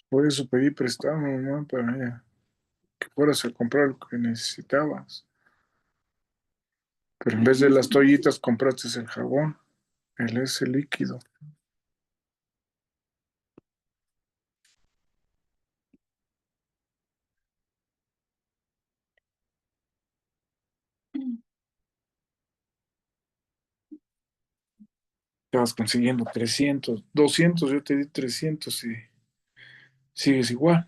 Por eso pedí prestado, mamá, para que fueras a comprar lo que necesitabas. Pero en vez de las toallitas, compraste el jabón, ese líquido. Estabas consiguiendo 300, 200, yo te di 300 y sigues igual.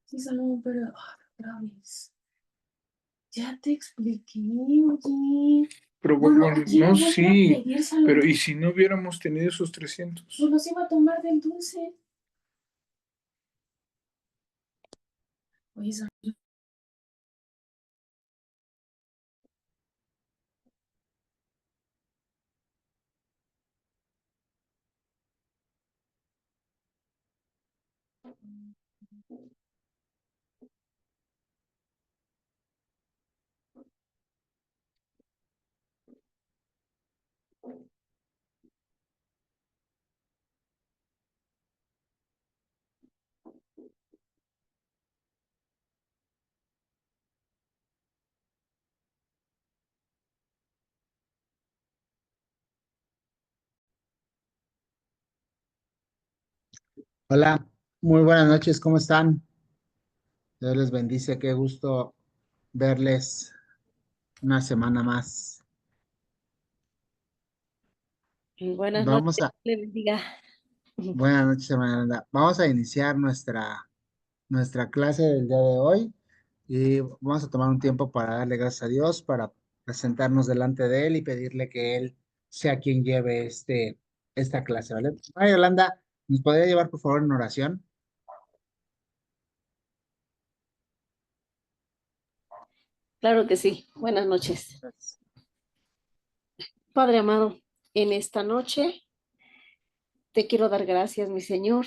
Sí, Salomón, pero otra vez. Ya te expliqué, oye. Pero Bueno, bueno, oye, no, vuelve a sí, pedir, Salomón. pero ¿y si no hubiéramos tenido esos 300? Pues los iba a tomar del dulce. Oye, Salomón. Hola, muy buenas noches, ¿cómo están? Dios les bendice, qué gusto verles una semana más. Buenas noches, Vamos a, le bendiga. buenas noches, hermana Aranda. Vamos a iniciar nuestra clase del día de hoy y vamos a tomar un tiempo para darle gracias a Dios, para presentarnos delante de Él y pedirle que Él sea quien lleve esta clase, ¿vale? Ay, Yolanda, ¿nos podría llevar por favor en oración? Claro que sí. Buenas noches. Padre amado, en esta noche te quiero dar gracias, mi Señor,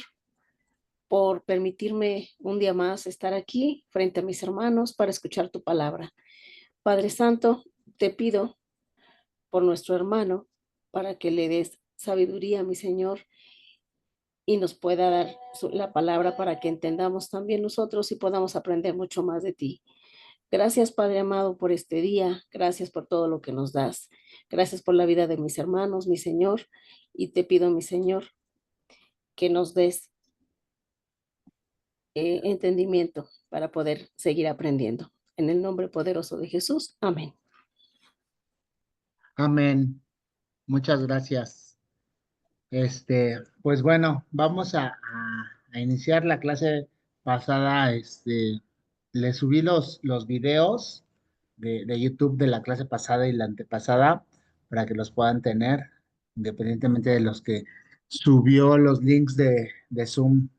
por permitirme un día más estar aquí frente a mis hermanos para escuchar tu palabra. Padre Santo, te pido por nuestro hermano para que le des sabiduría, mi Señor, y nos pueda dar la palabra para que entendamos también nosotros y podamos aprender mucho más de ti. Gracias, Padre amado, por este día. Gracias por todo lo que nos das. Gracias por la vida de mis hermanos, mi Señor. Y te pido, mi Señor, que nos des entendimiento para poder seguir aprendiendo. En el nombre poderoso de Jesús. Amén. Amén. Muchas gracias. Pues bueno, vamos a iniciar la clase pasada. Le subí los videos de YouTube de la clase pasada y la antepasada para que los puedan tener, independientemente de los que subió los links de Zoom,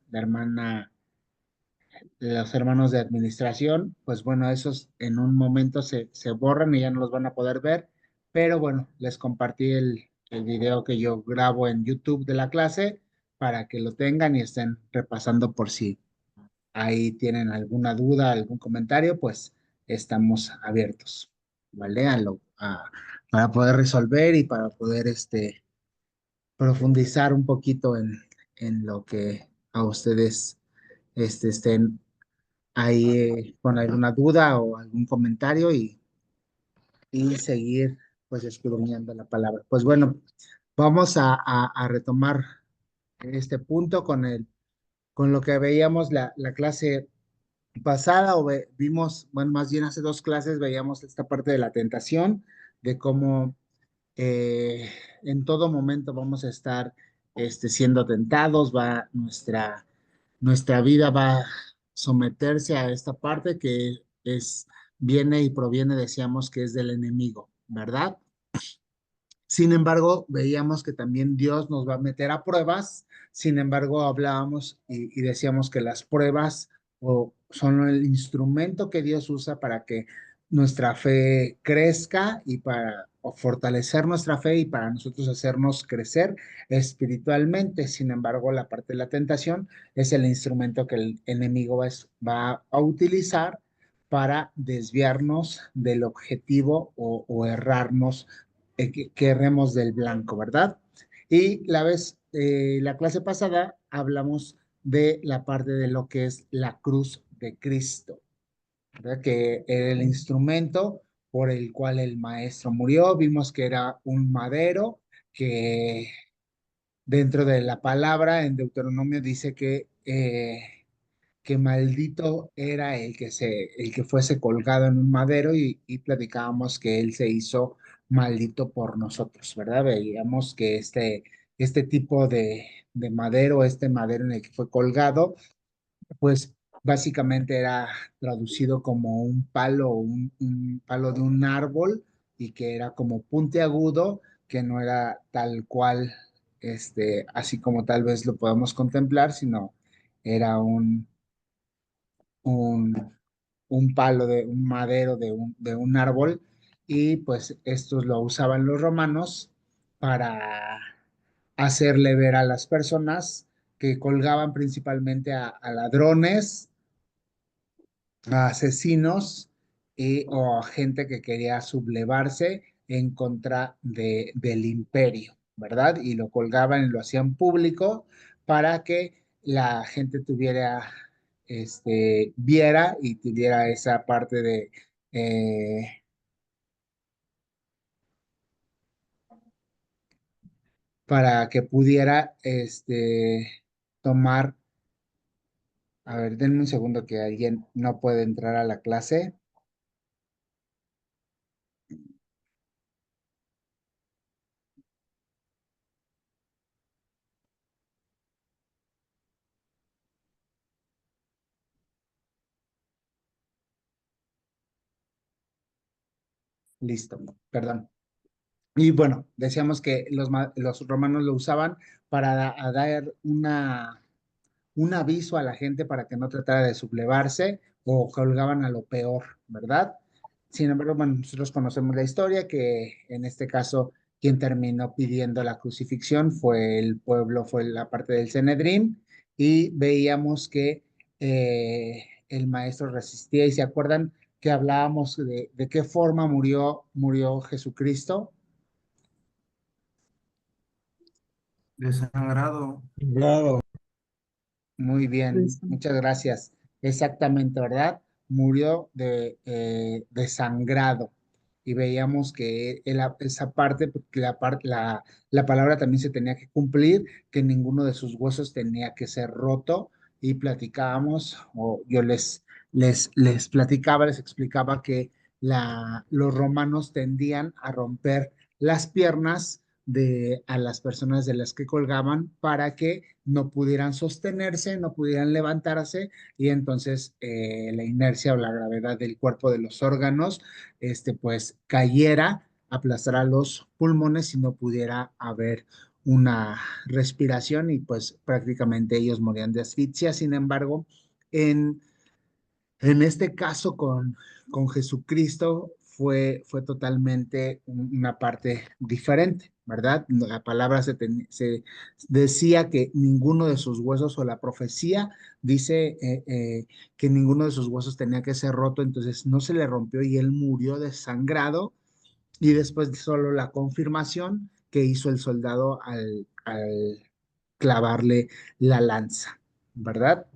los hermanos de administración. Pues bueno, esos en un momento se borran y ya no los van a poder ver, pero bueno, les compartí el video que yo grabo en YouTube de la clase para que lo tengan y estén repasando por si ahí tienen alguna duda, algún comentario, pues estamos abiertos, ¿vale? Para poder resolver y para poder profundizar un poquito en lo que a ustedes estén ahí con alguna duda o algún comentario y seguir pues escudriñando la palabra. Pues bueno, vamos a retomar este punto con lo que veíamos la clase pasada vimos, bueno, más bien hace dos clases veíamos esta parte de la tentación, de cómo eh, en todo momento vamos a estar siendo tentados, nuestra vida va a someterse a esta parte que viene y proviene, decíamos que es del enemigo, ¿verdad? Sin embargo, veíamos que también Dios nos va a meter a pruebas. Sin embargo, hablábamos y decíamos que las pruebas son el instrumento que Dios usa para que nuestra fe crezca y para o fortalecer nuestra fe y para nosotros hacernos crecer espiritualmente. Sin embargo, la parte de la tentación es el instrumento que el enemigo va a utilizar para desviarnos del objetivo o errarnos que erremos del blanco, ¿verdad? Y la clase pasada hablamos de la parte de lo que es la cruz de Cristo, ¿verdad? Que era el instrumento por el cual el maestro murió. Vimos que era un madero que dentro de la palabra en Deuteronomio dice que maldito era el que fuese colgado en un madero y platicábamos que él se hizo maldito por nosotros, ¿verdad? Veíamos que este tipo de madero, este madero en el que fue colgado, pues básicamente era traducido como un palo, un palo de un árbol y que era como puntiagudo, que no era tal cual, así como tal vez lo podemos contemplar, sino era un, un palo de un madero de un árbol y pues estos lo usaban los romanos para hacerle ver a las personas que colgaban principalmente a ladrones, a asesinos o a gente que quería sublevarse en contra del imperio, ¿verdad? Y lo colgaban y lo hacían público para que la gente viera y tuviera esa parte para que pudiera, tomar, a ver, denme un segundo que alguien no puede entrar a la clase. Listo, perdón. Y bueno, decíamos que los romanos lo usaban para dar un aviso a la gente para que no tratara de sublevarse o colgaban a lo peor, ¿verdad? Sin embargo, bueno, nosotros conocemos la historia que en este caso quien terminó pidiendo la crucifixión fue el pueblo, fue la parte del Sanedrín y veíamos que el maestro resistía y se acuerdan que hablábamos de qué forma murió Jesucristo. Desangrado. Claro. Muy bien, Eso. muchas gracias. Exactamente, ¿verdad? Murió desangrado. Y veíamos que esa parte, porque la palabra también se tenía que cumplir, que ninguno de sus huesos tenía que ser roto. Y platicábamos, o yo les platicaba, les explicaba que los romanos tendían a romper las piernas a las personas de las que colgaban para que no pudieran sostenerse, no pudieran levantarse y entonces la inercia o la gravedad del cuerpo de los órganos, pues cayera, aplastara los pulmones y no pudiera haber una respiración y pues prácticamente ellos morían de asfixia. Sin embargo, en en este caso con Jesucristo fue totalmente una parte diferente, ¿verdad? La palabra se decía que ninguno de sus huesos o la profecía dice que ninguno de sus huesos tenía que ser roto, entonces no se le rompió y él murió desangrado y después solo la confirmación que hizo el soldado al clavarle la lanza, ¿verdad?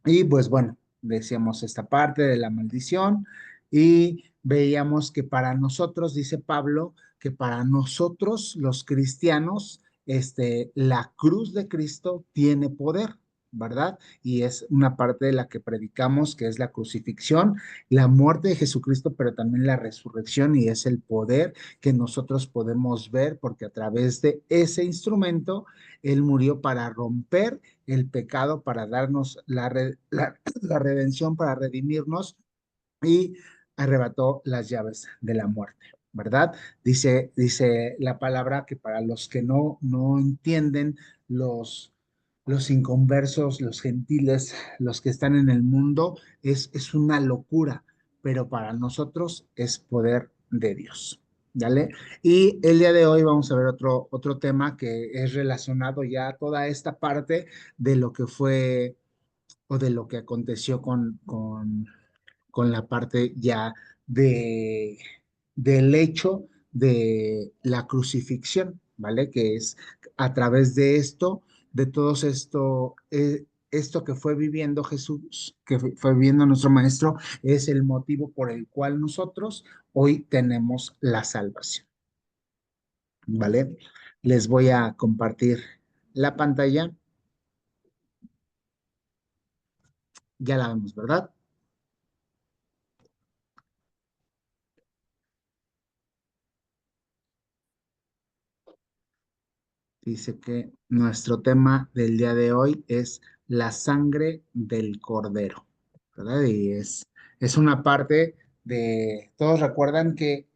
Y pues bueno, decíamos esta parte de la maldición y veíamos que para nosotros, dice Pablo, que para nosotros los cristianos, la cruz de Cristo tiene poder, ¿verdad? Y es una parte de la que predicamos, que es la crucifixión, la muerte de Jesucristo, pero también la resurrección y es el poder que nosotros podemos ver porque a través de ese instrumento, Él murió para romper el pecado, para darnos la redención, para redimirnos y arrebató las llaves de la muerte, ¿verdad? Dice la palabra que para los que no entienden, los inconversos, los gentiles, los que están en el mundo, es una locura, pero para nosotros es poder de Dios. ¿Vale? Y el día de hoy vamos a ver otro tema que es relacionado ya a toda esta parte de lo que fue o de lo que aconteció con la parte ya del hecho de la crucifixión, ¿vale? Que es a través de esto, de todo esto, esto que fue viviendo Jesús, que fue viviendo nuestro Maestro, es el motivo por el cual nosotros hoy tenemos la salvación, ¿vale? Les voy a compartir la pantalla, ya la vemos, ¿verdad? Dice que nuestro tema del día de hoy es la sangre del cordero, ¿verdad? Y es una parte de, todos recuerdan que,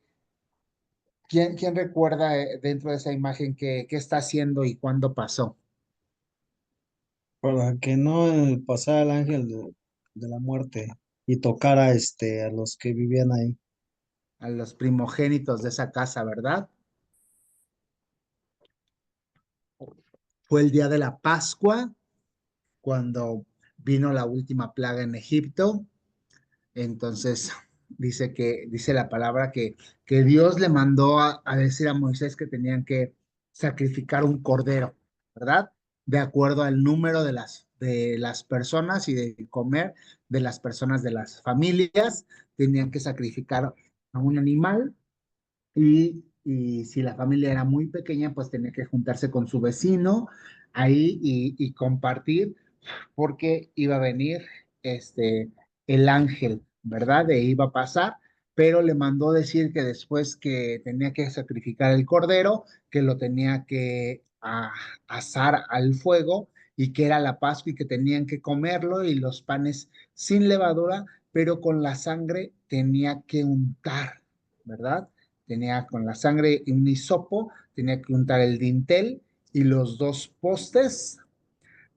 ¿quién recuerda dentro de esa imagen qué está haciendo y cuándo pasó? Para que no pasara el ángel de la muerte y tocara a los que vivían ahí. A los primogénitos de esa casa, ¿verdad? Fue el día de la Pascua, cuando vino la última plaga en Egipto. Entonces, dice la palabra que Dios le mandó a decir a Moisés que tenían que sacrificar un cordero, ¿verdad? De acuerdo al número de las personas y de comer de las personas de las familias, tenían que sacrificar a un animal y si la familia era muy pequeña, pues tenía que juntarse con su vecino ahí y compartir porque iba a venir el ángel, ¿verdad? E iba a pasar, pero le mandó decir que después que tenía que sacrificar el cordero, que lo tenía que asar al fuego y que era la Pascua y que tenían que comerlo y los panes sin levadura, pero con la sangre tenía que untar, ¿verdad? Tenía con la sangre un hisopo, tenía que untar el dintel y los dos postes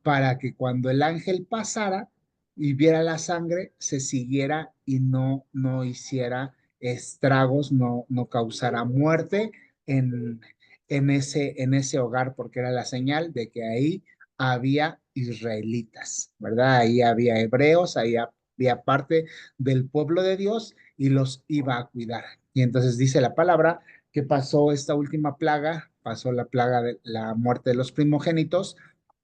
para que cuando el ángel pasara y viera la sangre, se siguiera y no hiciera estragos, no causara muerte en, en ese hogar, porque era la señal de que ahí había israelitas, ¿verdad? Ahí había hebreos, ahí había parte del pueblo de Dios y los iba a cuidar. Y entonces dice la palabra que pasó esta última plaga, pasó la plaga de la muerte de los primogénitos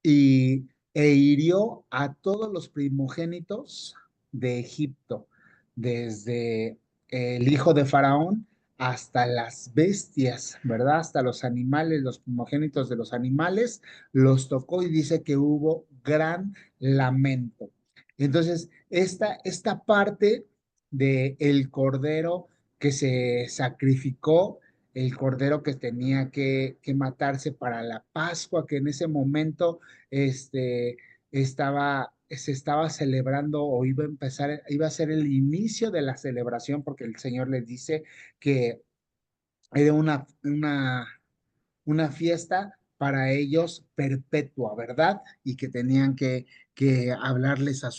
y hirió a todos los primogénitos de Egipto, desde el hijo de Faraón hasta las bestias, ¿verdad? Hasta los animales, los primogénitos de los animales, los tocó y dice que hubo gran lamento. Entonces, esta parte de el cordero que se sacrificó, el cordero que tenía que matarse para la Pascua, que en ese momento este, se estaba celebrando o iba a empezar, iba a ser el inicio de la celebración porque el Señor les dice que era una fiesta para ellos perpetua, ¿verdad? Y que tenían que hablarles a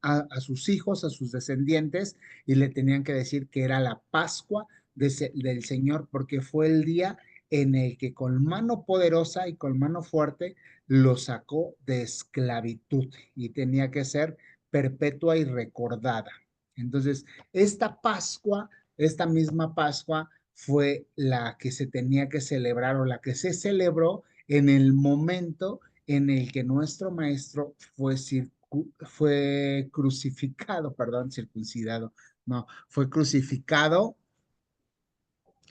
a sus hijos, a sus descendientes, y le tenían que decir que era la Pascua del Señor, porque fue el día en el que con mano poderosa y con mano fuerte lo sacó de esclavitud y tenía que ser perpetua y recordada. Entonces, esta Pascua, esta misma Pascua, fue la que se tenía que celebrar o la que se celebró en el momento en el que nuestro maestro fue crucificado, perdón, circuncidado, no, fue crucificado.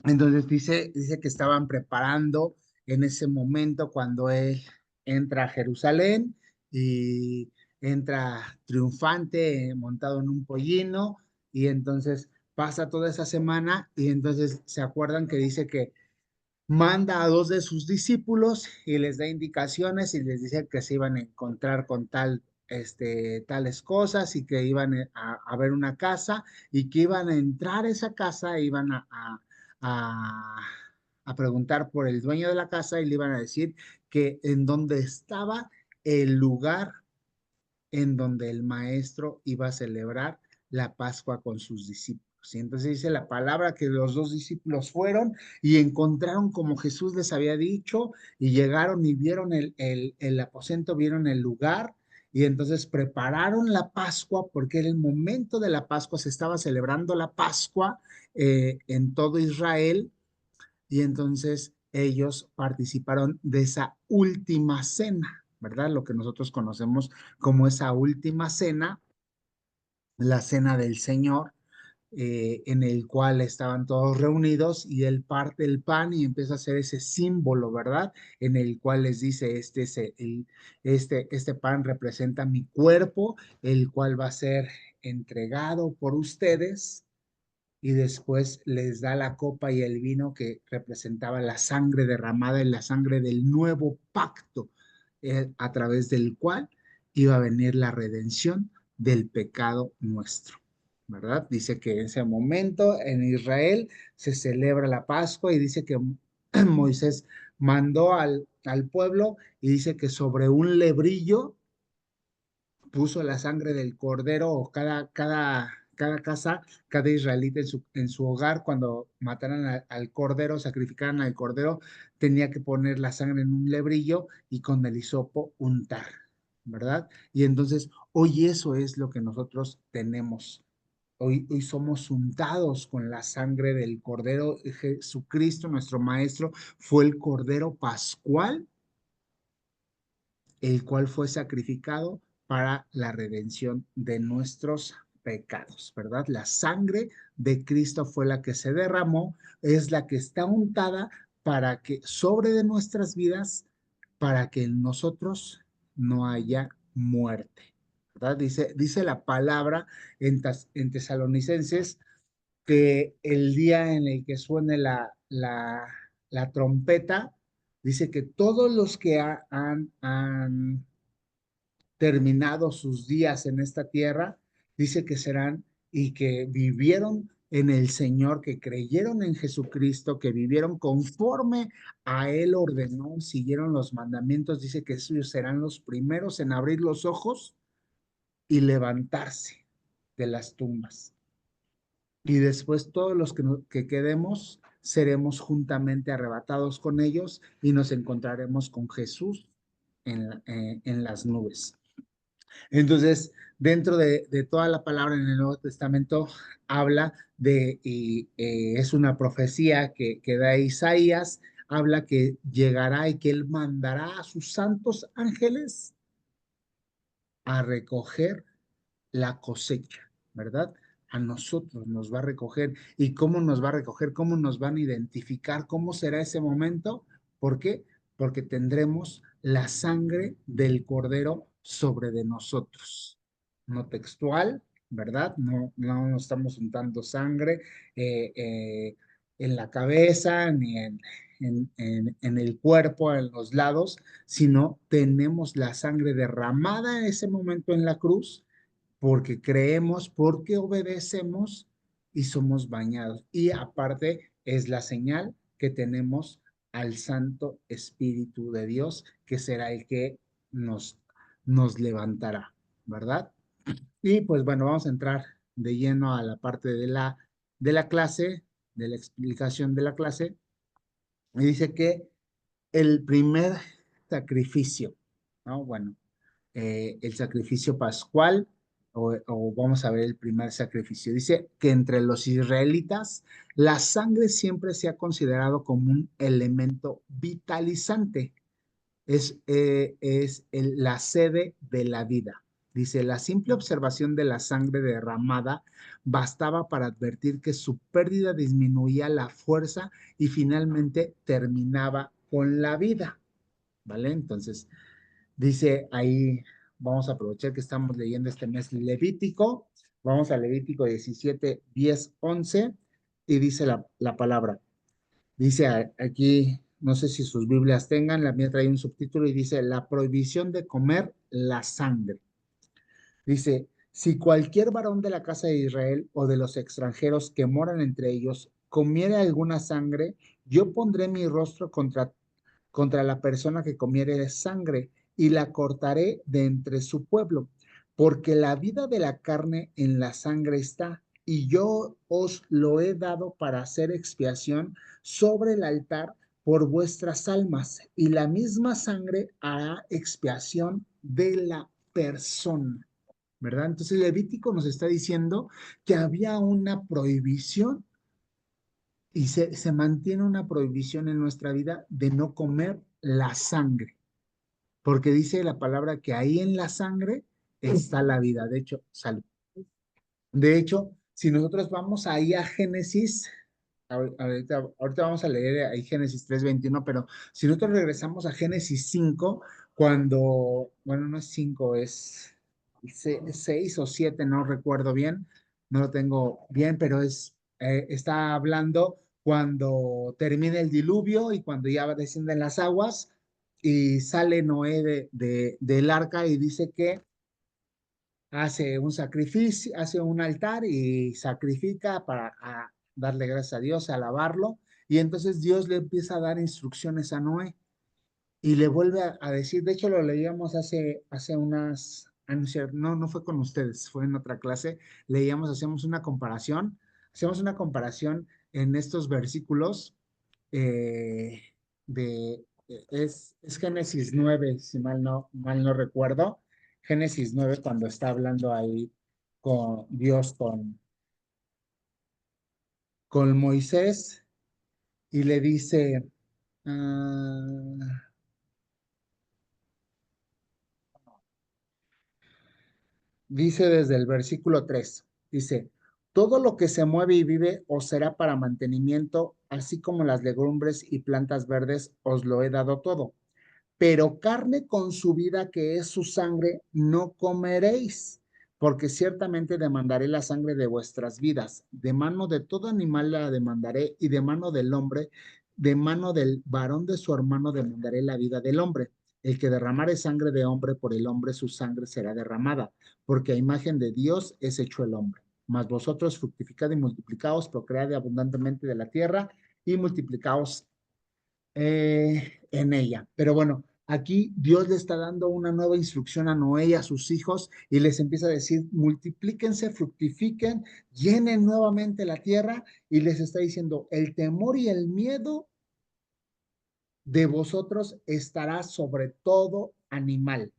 Entonces dice que estaban preparando en ese momento cuando él entra a Jerusalén y entra triunfante, montado en un pollino, y entonces pasa toda esa semana y entonces se acuerdan que dice que manda a dos de sus discípulos y les da indicaciones y les dice que se iban a encontrar con tales cosas y que iban a ver una casa y que iban a entrar a esa casa, iban a, a preguntar por el dueño de la casa y le iban a decir que en donde estaba el lugar en donde el maestro iba a celebrar la Pascua con sus discípulos. Y entonces dice la palabra que los dos discípulos fueron y encontraron como Jesús les había dicho y llegaron y vieron el aposento, vieron el lugar y entonces prepararon la Pascua porque era el momento de la Pascua, se estaba celebrando la Pascua en todo Israel y entonces ellos participaron de esa última cena, ¿verdad? Lo que nosotros conocemos como esa última cena, la cena del Señor, en el cual estaban todos reunidos y él parte el pan y empieza a hacer ese símbolo, ¿verdad? En el cual les dice, este pan representa mi cuerpo, el cual va a ser entregado por ustedes, y después les da la copa y el vino que representaba la sangre derramada y la sangre del nuevo pacto, a través del cual iba a venir la redención del pecado nuestro, ¿verdad? Dice que en ese momento en Israel se celebra la Pascua y dice que Moisés mandó al pueblo y dice que sobre un lebrillo puso la sangre del cordero, o cada casa, cada israelita en su hogar, cuando mataran al cordero, sacrificaran al cordero, tenía que poner la sangre en un lebrillo y con el hisopo untar, ¿verdad? Y entonces, hoy eso es lo que nosotros tenemos. Hoy somos untados con la sangre del Cordero. Jesucristo, nuestro Maestro, fue el Cordero Pascual, el cual fue sacrificado para la redención de nuestros pecados, ¿verdad? La sangre de Cristo fue la que se derramó, es la que está untada para que sobre de nuestras vidas, para que en nosotros no haya muerte, ¿verdad? Dice la palabra en Tesalonicenses que el día en el que suene la trompeta, dice que todos los que han terminado sus días en esta tierra, dice que serán y que vivieron en el Señor, que creyeron en Jesucristo, que vivieron conforme a Él ordenó, siguieron los mandamientos, dice que ellos serán los primeros en abrir los ojos y levantarse de las tumbas. Y después todos los que quedemos seremos juntamente arrebatados con ellos y nos encontraremos con Jesús en las nubes. Entonces, dentro de toda la palabra en el Nuevo Testamento habla es una profecía que da Isaías, habla que llegará y que él mandará a sus santos ángeles a recoger la cosecha, ¿verdad? A nosotros nos va a recoger. ¿Y cómo nos va a recoger? ¿Cómo nos van a identificar? ¿Cómo será ese momento? ¿Por qué? Porque tendremos la sangre del Cordero sobre de nosotros. No textual, ¿verdad? No estamos untando sangre en la cabeza, ni en el cuerpo, en los lados, sino tenemos la sangre derramada en ese momento en la cruz, porque creemos, porque obedecemos y somos bañados. Y aparte es la señal que tenemos al Santo Espíritu de Dios, que será el que nos levantará, ¿verdad? Y pues bueno, vamos a entrar de lleno a la parte de la clase, de la explicación de la clase. Y dice que el primer sacrificio, ¿no? Bueno, el sacrificio pascual, o vamos a ver el primer sacrificio. Dice que entre los israelitas la sangre siempre se ha considerado como un elemento vitalizante, es la sede de la vida. Dice, la simple observación de la sangre derramada bastaba para advertir que su pérdida disminuía la fuerza y finalmente terminaba con la vida, ¿vale? Entonces, dice ahí, vamos a aprovechar que estamos leyendo este mes Levítico, vamos a Levítico 17, 10, 11, y dice la palabra. Dice aquí, no sé si sus Biblias tengan, la mía trae un subtítulo y dice, la prohibición de comer la sangre. Dice, si cualquier varón de la casa de Israel o de los extranjeros que moran entre ellos comiere alguna sangre, yo pondré mi rostro contra la persona que comiere sangre y la cortaré de entre su pueblo, porque la vida de la carne en la sangre está, y yo os lo he dado para hacer expiación sobre el altar por vuestras almas, y la misma sangre hará expiación de la persona, ¿verdad? Entonces Levítico nos está diciendo que había una prohibición y se mantiene una prohibición en nuestra vida de no comer la sangre, porque dice la palabra que ahí en la sangre está la vida. De hecho, salud. De hecho, si nosotros vamos ahí a Génesis, ahorita vamos a leer ahí Génesis 3:21, pero si nosotros regresamos a Génesis 5, cuando, bueno, no es 5, es 6 o 7, no recuerdo bien, no lo tengo bien, pero está hablando cuando termina el diluvio y cuando ya descienden las aguas y sale Noé del arca y dice que hace un sacrificio, hace un altar y sacrifica para darle gracias a Dios, a alabarlo. Y entonces Dios le empieza a dar instrucciones a Noé y le vuelve a decir, de hecho lo leíamos hace no, no fue con ustedes, fue en otra clase, hacemos una comparación en estos versículos eh, es Génesis 9 si mal no recuerdo, Génesis 9 cuando está hablando ahí con Dios, con Moisés, y le dice, ah, dice desde el versículo 3, dice, todo lo que se mueve y vive os será para mantenimiento, así como las legumbres y plantas verdes os lo he dado todo. Pero carne con su vida, que es su sangre, no comeréis, porque ciertamente demandaré la sangre de vuestras vidas. De mano de todo animal la demandaré, y de mano del hombre, de mano del varón de su hermano demandaré la vida del hombre. El que derramare sangre de hombre por el hombre, su sangre será derramada, porque a imagen de Dios es hecho el hombre. Mas vosotros fructificad y multiplicaos, procread abundantemente de la tierra y multiplicaos en ella. Pero bueno, aquí Dios le está dando una nueva instrucción a Noé y a sus hijos y les empieza a decir, multiplíquense, fructifiquen, llenen nuevamente la tierra y les está diciendo, el temor y el miedo de vosotros estará sobre todo animal,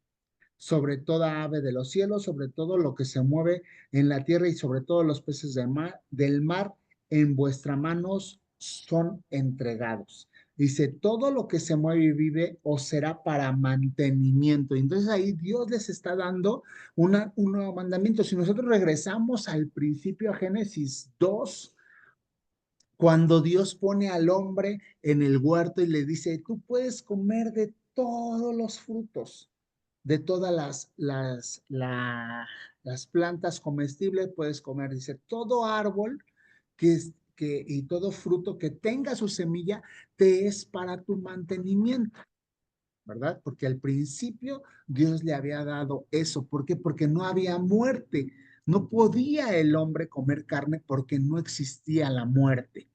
sobre toda ave de los cielos, sobre todo lo que se mueve en la tierra y sobre todo los peces del mar, en vuestras manos son entregados. Dice, todo lo que se mueve y vive os será para mantenimiento. Entonces ahí Dios les está dando un nuevo mandamiento. Si nosotros regresamos al principio a Génesis 2, cuando Dios pone al hombre en el huerto y le dice, tú puedes comer de todos los frutos, de todas las plantas comestibles puedes comer. Dice, todo árbol y todo fruto que tenga su semilla te es para tu mantenimiento, ¿verdad? Porque al principio Dios le había dado eso. ¿Por qué? Porque no había muerte. No podía el hombre comer carne porque no existía la muerte.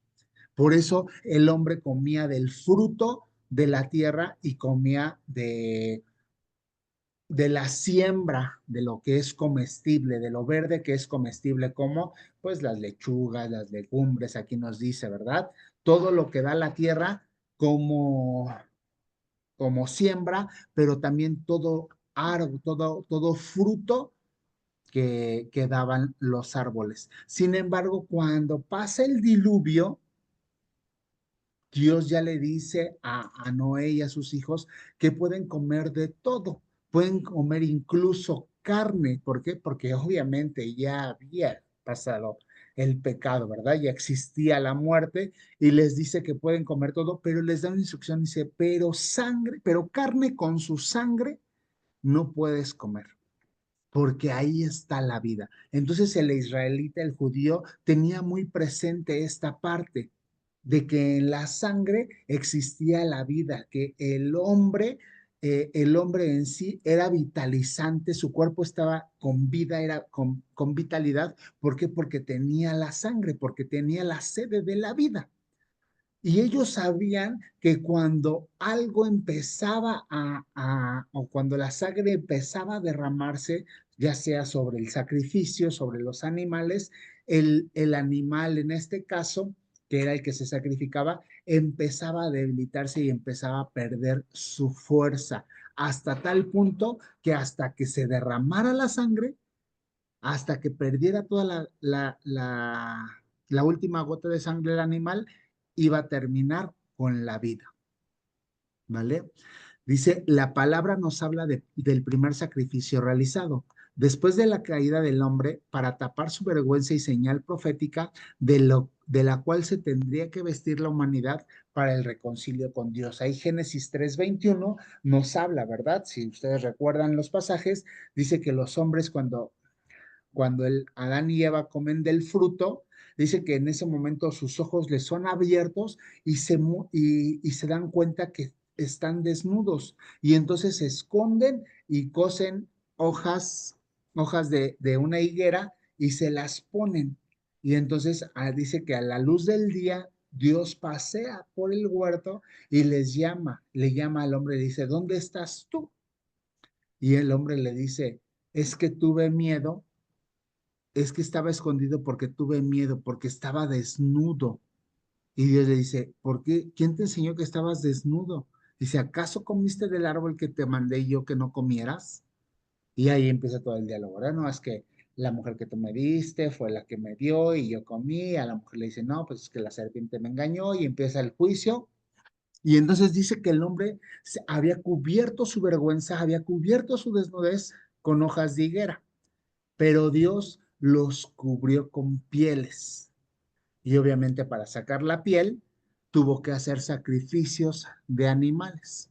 Por eso el hombre comía del fruto de la tierra y comía de la siembra de lo que es comestible, de lo verde que es comestible, como pues las lechugas, las legumbres, aquí nos dice, ¿verdad? Todo lo que da la tierra como, como siembra, pero también todo árbol, todo fruto que daban los árboles. Sin embargo, cuando pasa el diluvio, Dios ya le dice a Noé y a sus hijos que pueden comer de todo, pueden comer incluso carne. ¿Por qué? Porque obviamente ya había pasado el pecado, ¿verdad? Ya existía la muerte y les dice que pueden comer todo, pero les da una instrucción, dice, pero sangre, pero carne con su sangre no puedes comer, porque ahí está la vida. Entonces el israelita, el judío, tenía muy presente esta parte de que en la sangre existía la vida, que el hombre en sí era vitalizante, su cuerpo estaba con vida, era con vitalidad. ¿Por qué? Porque tenía la sangre, porque tenía la sede de la vida. Y ellos sabían que cuando algo empezaba o cuando la sangre empezaba a derramarse, ya sea sobre el sacrificio, sobre los animales, el animal en este caso, que era el que se sacrificaba, empezaba a debilitarse y empezaba a perder su fuerza, hasta tal punto que hasta que se derramara la sangre, hasta que perdiera toda la última gota de sangre del animal, iba a terminar con la vida, ¿vale? Dice, la palabra nos habla del primer sacrificio realizado. Después de la caída del hombre, para tapar su vergüenza y señal profética de la cual se tendría que vestir la humanidad para el reconcilio con Dios. Ahí Génesis 3:21 nos habla, ¿verdad? Si ustedes recuerdan los pasajes, dice que los hombres cuando Adán y Eva comen del fruto, dice que en ese momento sus ojos les son abiertos y se dan cuenta que están desnudos y entonces se esconden y cosen hojas de una higuera y se las ponen. Y entonces dice que a la luz del día Dios pasea por el huerto y le llama al hombre y dice, ¿dónde estás tú? Y el hombre le dice, es que tuve miedo, es que estaba escondido porque tuve miedo, porque estaba desnudo. Y Dios le dice, ¿por qué? ¿Quién te enseñó que estabas desnudo? Dice, ¿acaso comiste del árbol que te mandé yo que no comieras? Y ahí empieza todo el diálogo, ¿verdad? No, es que la mujer que tú me diste fue la que me dio y yo comí. A la mujer le dice, no, pues es que la serpiente me engañó y empieza el juicio. Y entonces dice que el hombre había cubierto su vergüenza, había cubierto su desnudez con hojas de higuera, pero Dios los cubrió con pieles. Y obviamente para sacar la piel tuvo que hacer sacrificios de animales.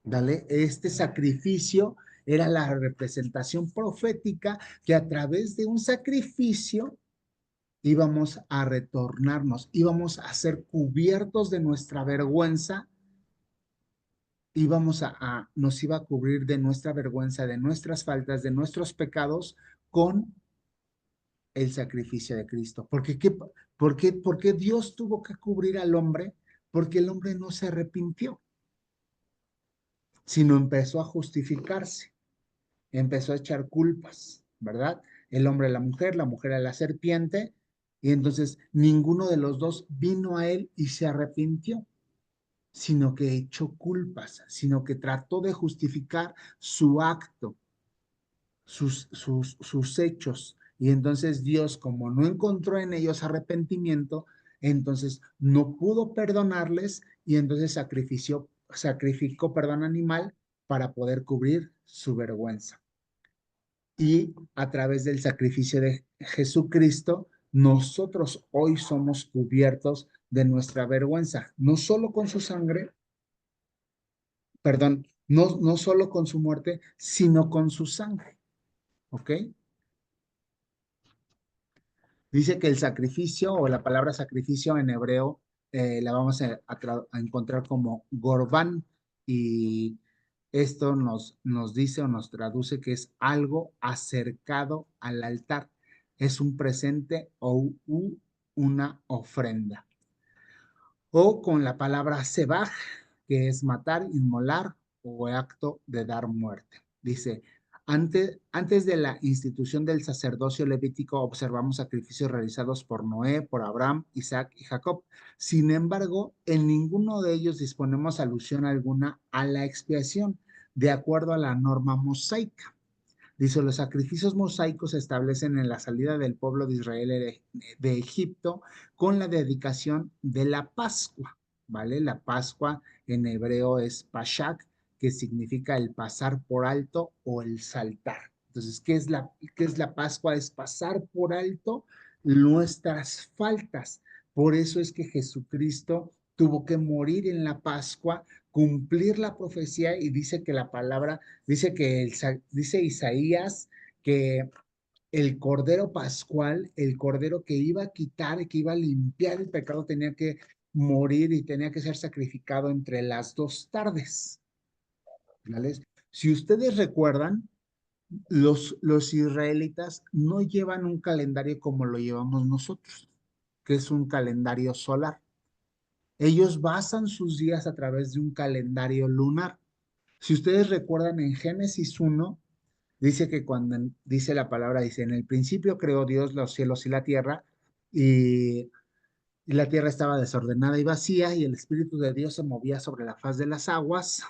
¿Vale? Este sacrificio era la representación profética que a través de un sacrificio íbamos a retornarnos, íbamos a ser cubiertos de nuestra vergüenza, nos iba a cubrir de nuestra vergüenza, de nuestras faltas, de nuestros pecados con el sacrificio de Cristo. ¿Por qué Dios tuvo que cubrir al hombre? Porque el hombre no se arrepintió, sino empezó a justificarse, empezó a echar culpas, ¿verdad? El hombre a la mujer a la serpiente, y entonces ninguno de los dos vino a él y se arrepintió, sino que echó culpas, sino que trató de justificar su acto, sus hechos. Y entonces Dios, como no encontró en ellos arrepentimiento, entonces no pudo perdonarles y entonces sacrificó perdón animal para poder cubrir su vergüenza. Y a través del sacrificio de Jesucristo, nosotros hoy somos cubiertos de nuestra vergüenza, no solo con su sangre, perdón, no solo con su muerte, sino con su sangre. ¿Ok? Dice que el sacrificio o la palabra sacrificio en hebreo la vamos a encontrar como Gorbán y esto nos dice o nos traduce que es algo acercado al altar. Es un presente o una ofrenda. O con la palabra sebaj, que es matar, inmolar o acto de dar muerte. Dice, antes de la institución del sacerdocio levítico observamos sacrificios realizados por Noé, por Abraham, Isaac y Jacob. Sin embargo, en ninguno de ellos disponemos alusión alguna a la expiación, de acuerdo a la norma mosaica. Dice, los sacrificios mosaicos se establecen en la salida del pueblo de Israel de Egipto con la dedicación de la Pascua, ¿vale? La Pascua en hebreo es Pashak, que significa el pasar por alto o el saltar. Entonces, qué es la Pascua? Es pasar por alto nuestras faltas. Por eso es que Jesucristo tuvo que morir en la Pascua, cumplir la profecía y dice que la palabra, dice Isaías que el cordero pascual, el cordero que iba a quitar, que iba a limpiar el pecado, tenía que morir y tenía que ser sacrificado entre las 2 tardes. ¿Vale? Si ustedes recuerdan, los israelitas no llevan un calendario como lo llevamos nosotros, que es un calendario solar. Ellos basan sus días a través de un calendario lunar. Si ustedes recuerdan en Génesis 1, dice que dice la palabra, dice, en el principio creó Dios los cielos y la tierra, y la tierra estaba desordenada y vacía, y el Espíritu de Dios se movía sobre la faz de las aguas,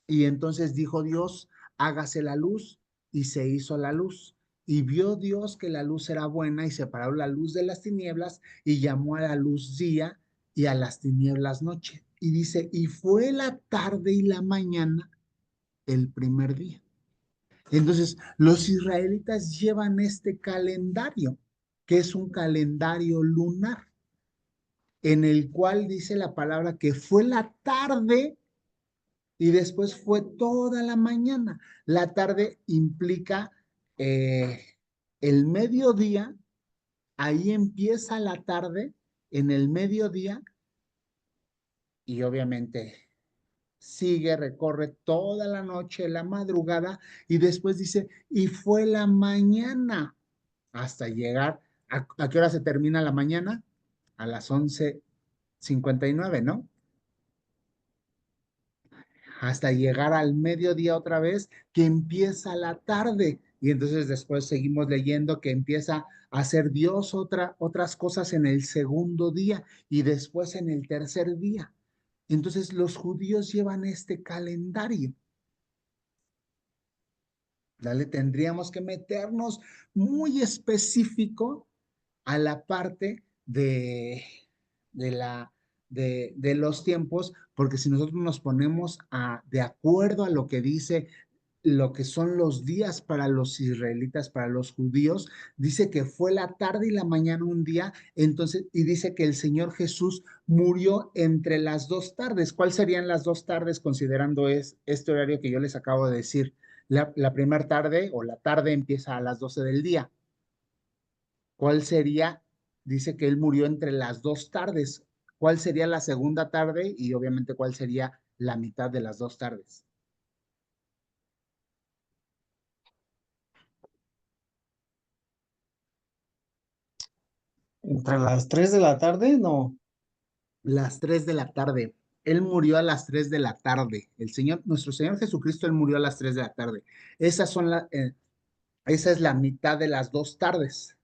y entonces dijo Dios, hágase la luz, y se hizo la luz. Y vio Dios que la luz era buena, y separó la luz de las tinieblas, y llamó a la luz día, y a las tinieblas noche. Y dice, y fue la tarde y la mañana el primer día. Entonces, los israelitas llevan este calendario, que es un calendario lunar, en el cual dice la palabra que fue la tarde y después fue toda la mañana. La tarde implica eh, el mediodía, ahí empieza la tarde, en el mediodía, y obviamente sigue, recorre toda la noche, la madrugada, y después dice, y fue la mañana, hasta llegar, ¿a qué hora se termina la mañana? A las 11:59, ¿no? Hasta llegar al mediodía otra vez, que empieza la tarde. Y entonces después seguimos leyendo que empieza a hacer Dios otras cosas en el segundo día y después en el tercer día. Entonces los judíos llevan este calendario. ¿Vale? Tendríamos que meternos muy específico a la parte de los tiempos, porque si nosotros nos ponemos de acuerdo a lo que dice, lo que son los días para los israelitas, para los judíos, dice que fue la tarde y la mañana un día, entonces, y dice que el Señor Jesús murió entre las dos tardes. ¿Cuáles serían las dos tardes considerando este horario que yo les acabo de decir? La primera tarde o la tarde empieza a las 12 del día. ¿Cuál sería? Dice que él murió entre las dos tardes. ¿Cuál sería la segunda tarde? Y obviamente, ¿cuál sería la mitad de las dos tardes? Entre las 3 de la tarde, no. Las 3 de la tarde. Él murió a las 3 de la tarde. Nuestro Señor Jesucristo, él murió a las 3 de la tarde. Esa es la mitad de las dos tardes.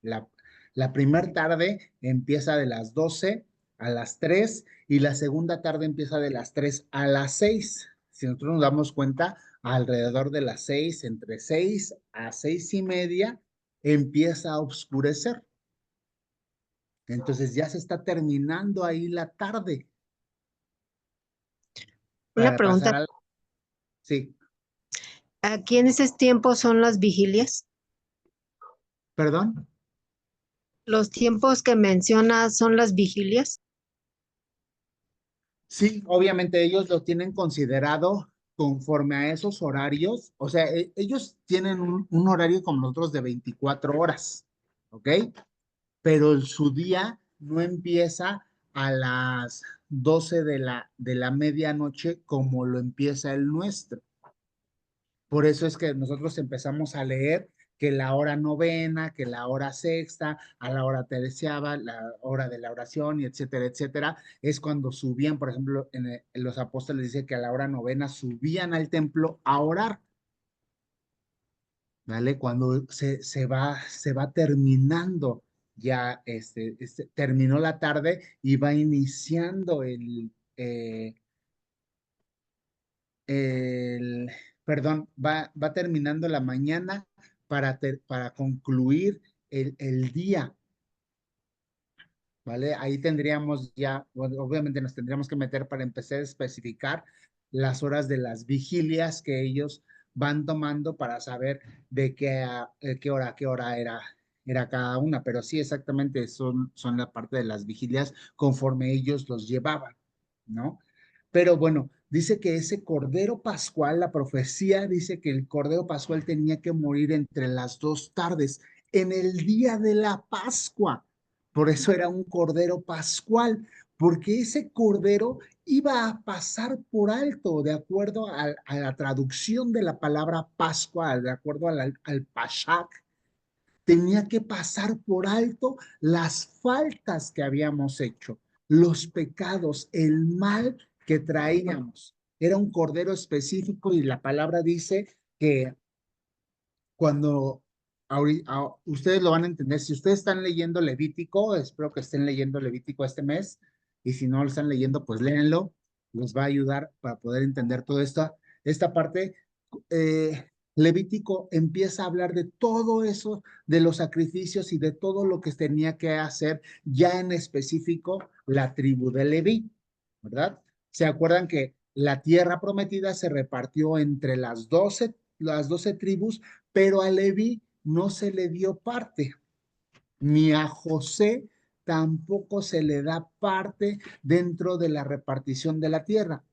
La, la primera tarde empieza de las 12 a las 3 y la segunda tarde empieza de las 3 a las 6. Si nosotros nos damos cuenta, alrededor de las 6, entre 6 a 6:30, empieza a oscurecer. Entonces ya se está terminando ahí la tarde Una para pasar pregunta, al... Sí, ¿aquí en ese tiempo son las vigilias? perdón. ¿Los tiempos que mencionas son las vigilias? Sí, obviamente ellos lo tienen considerado conforme a esos horarios, o sea, ellos tienen un horario como nosotros de 24 horas, ¿ok? Pero su día no empieza a las 12 de la medianoche como lo empieza el nuestro. Por eso es que nosotros empezamos a leer que la hora novena, que la hora sexta, a la hora terciava, la hora de la oración y etcétera, etcétera, es cuando subían, por ejemplo, en los apóstoles dice que a la hora novena subían al templo a orar, ¿vale? Cuando se va terminando ya, terminó la tarde y va iniciando el, perdón, va terminando la mañana para concluir el día, ¿vale? Ahí tendríamos ya, bueno, obviamente nos tendríamos que meter para empezar a especificar las horas de las vigilias que ellos van tomando para saber de qué hora era cada una, pero sí, exactamente son la parte de las vigilias conforme ellos los llevaban, ¿no? Pero bueno, dice que ese Cordero Pascual, la profecía dice que el Cordero Pascual tenía que morir entre las dos tardes, en el día de la Pascua. Por eso era un Cordero Pascual, porque ese Cordero iba a pasar por alto, de acuerdo a la traducción de la palabra Pascua, de acuerdo al Pashak, tenía que pasar por alto las faltas que habíamos hecho, los pecados, el mal que traíamos. Era un cordero específico y la palabra dice que cuando ustedes lo van a entender, si ustedes están leyendo Levítico, espero que estén leyendo Levítico este mes, y si no lo están leyendo, pues léanlo, les va a ayudar para poder entender toda esta parte. Levítico empieza a hablar de todo eso, de los sacrificios y de todo lo que tenía que hacer ya en específico la tribu de Leví, ¿verdad? ¿Se acuerdan que la tierra prometida se repartió entre las 12 tribus, pero a Leví no se le dio parte, ni a José tampoco se le da parte dentro de la repartición de la tierra?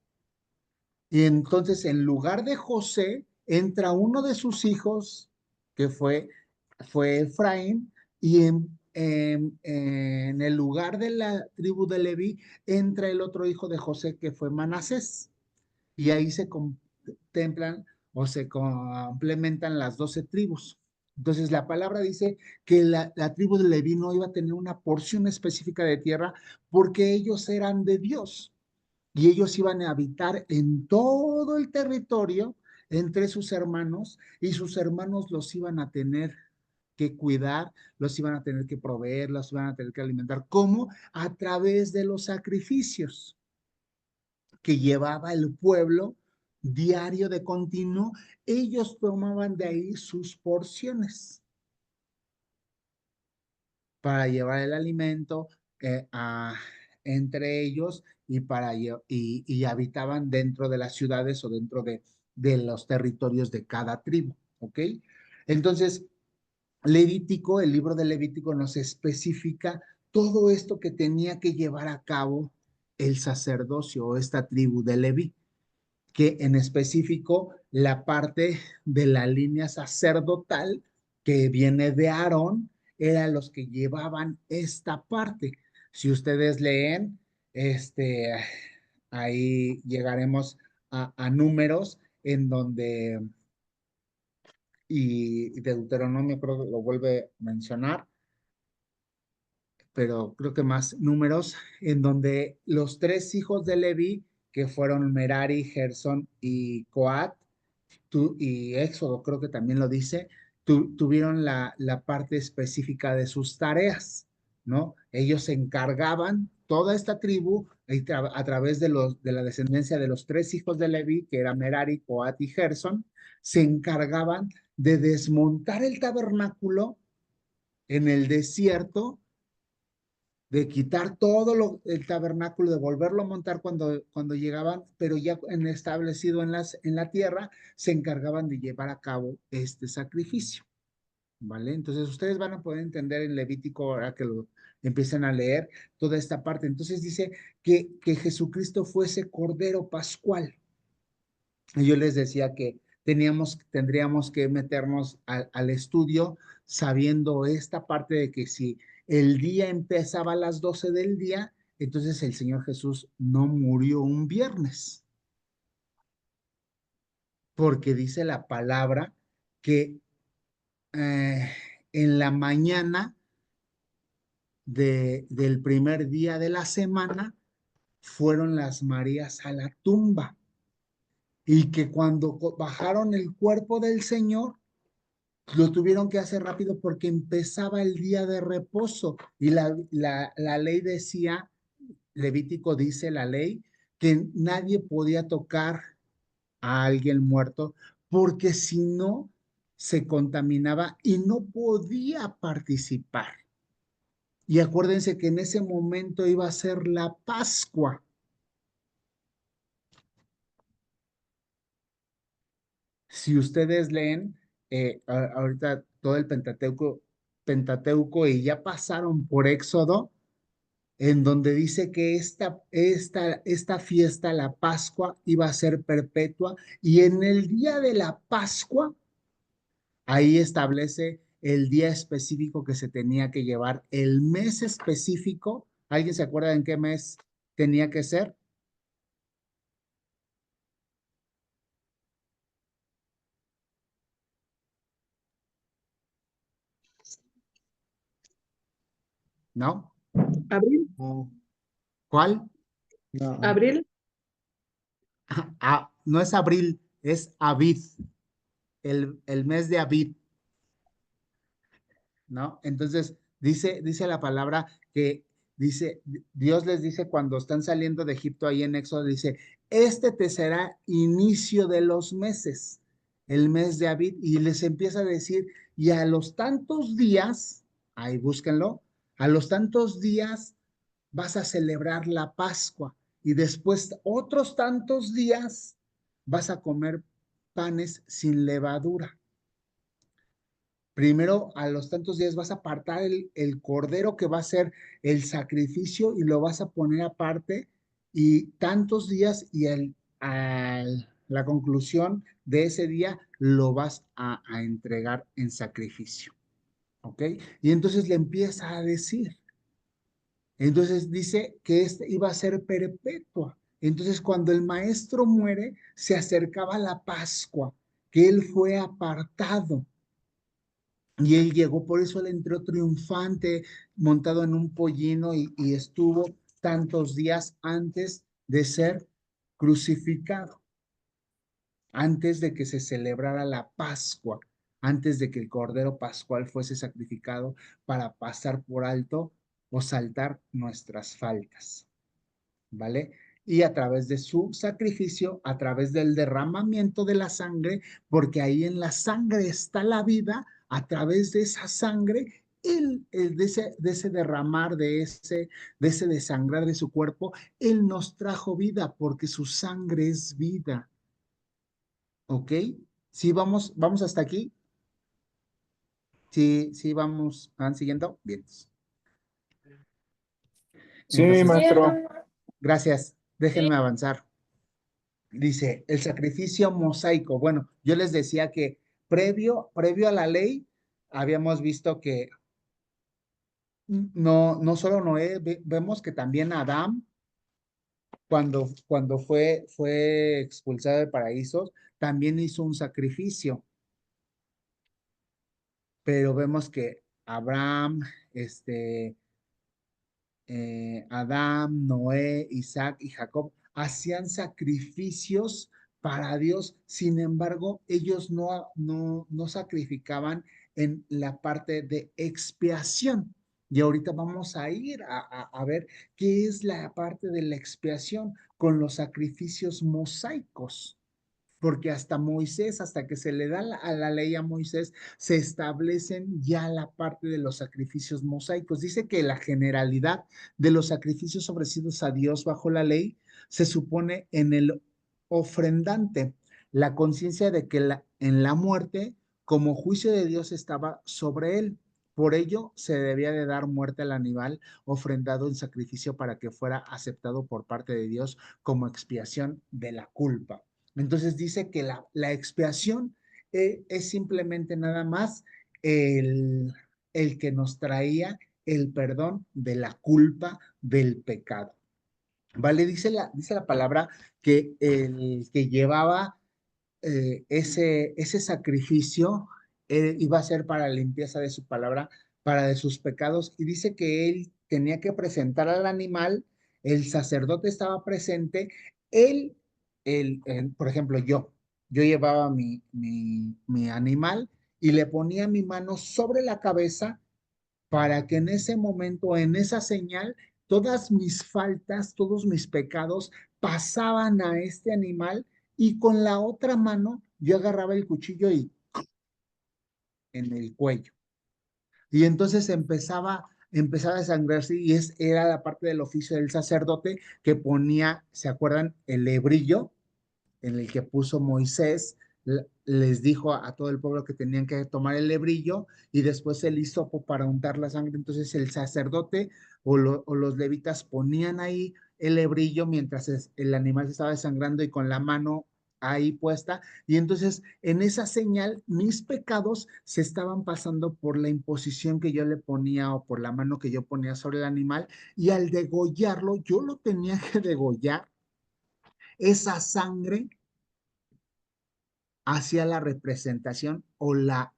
Y entonces, en lugar de José, entra uno de sus hijos, que fue Efraín, y en el lugar de la tribu de Leví, entra el otro hijo de José, que fue Manasés. Y ahí se contemplan o se complementan las 12 tribus. Entonces, la palabra dice que la tribu de Leví no iba a tener una porción específica de tierra porque ellos eran de Dios y ellos iban a habitar en todo el territorio entre sus hermanos y sus hermanos los iban a tener que cuidar, los iban a tener que proveer, los iban a tener que alimentar. ¿Cómo? A través de los sacrificios que llevaba el pueblo diario de continuo, ellos tomaban de ahí sus porciones para llevar el alimento entre ellos y habitaban dentro de las ciudades o dentro de los territorios de cada tribu, ¿ok? Entonces, Levítico, el libro de Levítico nos especifica todo esto que tenía que llevar a cabo el sacerdocio o esta tribu de Leví, que en específico la parte de la línea sacerdotal que viene de Aarón eran los que llevaban esta parte. Si ustedes leen, ahí llegaremos a números en donde, y Deuteronomio creo que lo vuelve a mencionar, pero creo que más números, en donde los tres hijos de Leví, que fueron Merari, Gersón y Coat, y Éxodo creo que también lo dice, tuvieron la parte específica de sus tareas, ¿no? Ellos se encargaban, toda esta tribu, a través de la descendencia de los tres hijos de Leví, que eran Merari, Coat y Gersón, se encargaban de desmontar el tabernáculo en el desierto, de quitar el tabernáculo, de volverlo a montar cuando llegaban, pero ya establecido en la tierra, se encargaban de llevar a cabo este sacrificio, ¿vale? Entonces ustedes van a poder entender en Levítico, ahora que lo empiecen a leer, toda esta parte. Entonces dice que Jesucristo fuese Cordero Pascual. Y yo les decía que tendríamos que meternos al estudio sabiendo esta parte de que si el día empezaba a las 12 del día, entonces el Señor Jesús no murió un viernes, porque dice la palabra que eh, en la mañana del primer día de la semana fueron las Marías a la tumba y que cuando bajaron el cuerpo del Señor, lo tuvieron que hacer rápido porque empezaba el día de reposo y la ley decía, Levítico dice la ley, que nadie podía tocar a alguien muerto porque si no se contaminaba y no podía participar. Y acuérdense que en ese momento iba a ser la Pascua. Si ustedes leen ahorita todo el Pentateuco y ya pasaron por Éxodo, en donde dice que esta fiesta, la Pascua, iba a ser perpetua y en el día de la Pascua, ahí establece el día específico que se tenía que llevar, el mes específico. ¿Alguien se acuerda en qué mes tenía que ser? ¿No? Abril, No, ¿Cuál? no. abril. No es abril, es Aviv, el mes de Aviv, ¿no? Entonces, dice la palabra que Dios les dice cuando están saliendo de Egipto ahí en Éxodo, dice, este te será inicio de los meses, el mes de Aviv, y les empieza a decir, y a los tantos días, ahí búsquenlo, a los tantos días vas a celebrar la Pascua y después otros tantos días vas a comer panes sin levadura. Primero, a los tantos días vas a apartar el cordero que va a ser el sacrificio y lo vas a poner aparte y tantos días y la conclusión de ese día lo vas a entregar en sacrificio. ¿Ok? Y entonces le empieza a decir. Entonces dice que este iba a ser perpetua. Entonces cuando el maestro muere, se acercaba la Pascua, que él fue apartado. Y él llegó, por eso él entró triunfante, montado en un pollino y estuvo tantos días antes de ser crucificado, antes de que se celebrara la Pascua, antes de que el Cordero Pascual fuese sacrificado para pasar por alto o saltar nuestras faltas. ¿Vale? Y a través de su sacrificio, a través del derramamiento de la sangre, porque ahí en la sangre está la vida, a través de esa sangre, de ese derramar, de ese desangrar de su cuerpo, Él nos trajo vida, porque su sangre es vida. ¿Ok? Sí, vamos hasta aquí. Sí, sí, ¿van siguiendo? Bien. Sí, Entonces, maestro. gracias. Déjenme avanzar. Dice, el sacrificio mosaico. Bueno, yo les decía que previo a la ley, habíamos visto que no solo Noé, vemos que también Adán, cuando fue expulsado del paraíso, también hizo un sacrificio. Pero vemos que Abraham, Adán, Noé, Isaac y Jacob hacían sacrificios para Dios. Sin embargo, ellos no sacrificaban en la parte de expiación. Y ahorita vamos a ir a ver qué es la parte de la expiación con los sacrificios mosaicos. Porque hasta Moisés, hasta que se le da a la ley a Moisés, se establecen ya la parte de los sacrificios mosaicos. Dice que la generalidad de los sacrificios ofrecidos a Dios bajo la ley se supone en el ofrendante, la conciencia de que en la muerte, como juicio de Dios estaba sobre él. Por ello, se debía de dar muerte al animal ofrendado en sacrificio para que fuera aceptado por parte de Dios como expiación de la culpa. Entonces dice que la expiación es simplemente nada más el que nos traía el perdón de la culpa del pecado. ¿Vale? Dice la palabra que el que llevaba ese sacrificio iba a ser para la limpieza de su palabra, para de sus pecados, y dice que él tenía que presentar al animal, el sacerdote estaba presente, él, por ejemplo, yo llevaba mi animal y le ponía mi mano sobre la cabeza para que en ese momento, en esa señal, todas mis faltas, todos mis pecados pasaban a este animal y con la otra mano yo agarraba el cuchillo y en el cuello. Y entonces empezaba a sangrarse y era la parte del oficio del sacerdote que ponía, ¿se acuerdan? El lebrillo en el que puso Moisés, les dijo a todo el pueblo que tenían que tomar el lebrillo y después el hisopo para untar la sangre. Entonces el sacerdote o los levitas ponían ahí el lebrillo mientras el animal se estaba desangrando y con la mano ahí puesta. Y entonces en esa señal mis pecados se estaban pasando por la imposición que yo le ponía o por la mano que yo ponía sobre el animal y al degollarlo, yo lo tenía que degollar. Esa sangre hacia la representación o la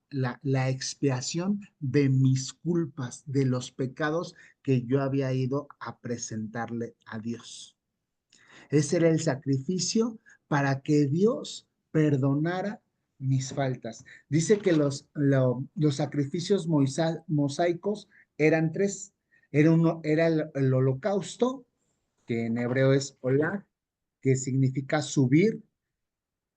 expiación de mis culpas, de los pecados que yo había ido a presentarle a Dios. Ese era el sacrificio para que Dios perdonara mis faltas. Dice que los sacrificios mosaicos eran tres. Era el holocausto, que en hebreo es olah, que significa subir,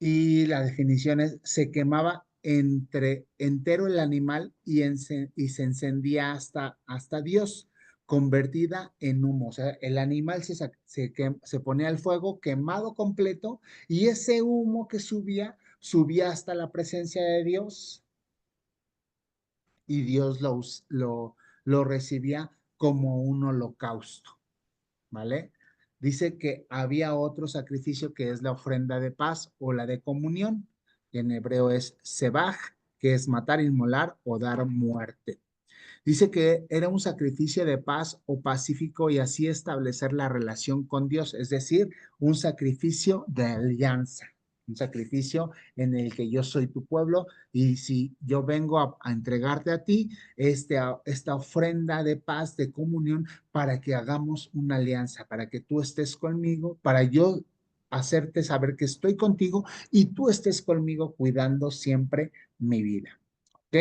y la definición es, se quemaba entero el animal y se encendía hasta Dios, convertida en humo. O sea, el animal se ponía al fuego quemado completo y ese humo que subía hasta la presencia de Dios y Dios lo recibía como un holocausto, ¿vale? Dice que había otro sacrificio que es la ofrenda de paz o la de comunión. En hebreo es sebaj, que es matar, inmolar o dar muerte. Dice que era un sacrificio de paz o pacífico y así establecer la relación con Dios, es decir, un sacrificio de alianza, un sacrificio en el que yo soy tu pueblo y si yo vengo a entregarte a ti esta ofrenda de paz, de comunión, para que hagamos una alianza, para que tú estés conmigo, para yo hacerte saber que estoy contigo y tú estés conmigo cuidando siempre mi vida. ¿Ok?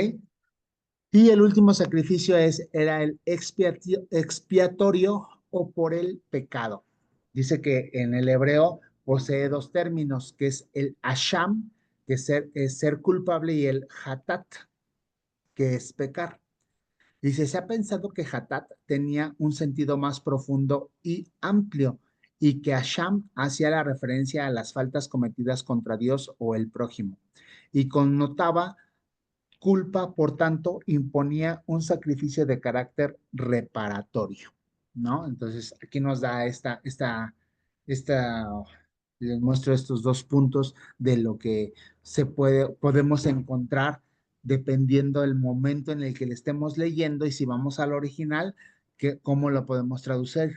Y el último sacrificio era el expiatorio o por el pecado. Dice que en el hebreo posee dos términos, que es el asham, que es ser culpable, y el hatat, que es pecar. Dice, se ha pensado que hatat tenía un sentido más profundo y amplio, y que asham hacía la referencia a las faltas cometidas contra Dios o el prójimo, y connotaba culpa, por tanto, imponía un sacrificio de carácter reparatorio, ¿no? Entonces, aquí nos da les muestro estos dos puntos de lo que podemos encontrar dependiendo del momento en el que le estemos leyendo y si vamos al original, cómo lo podemos traducir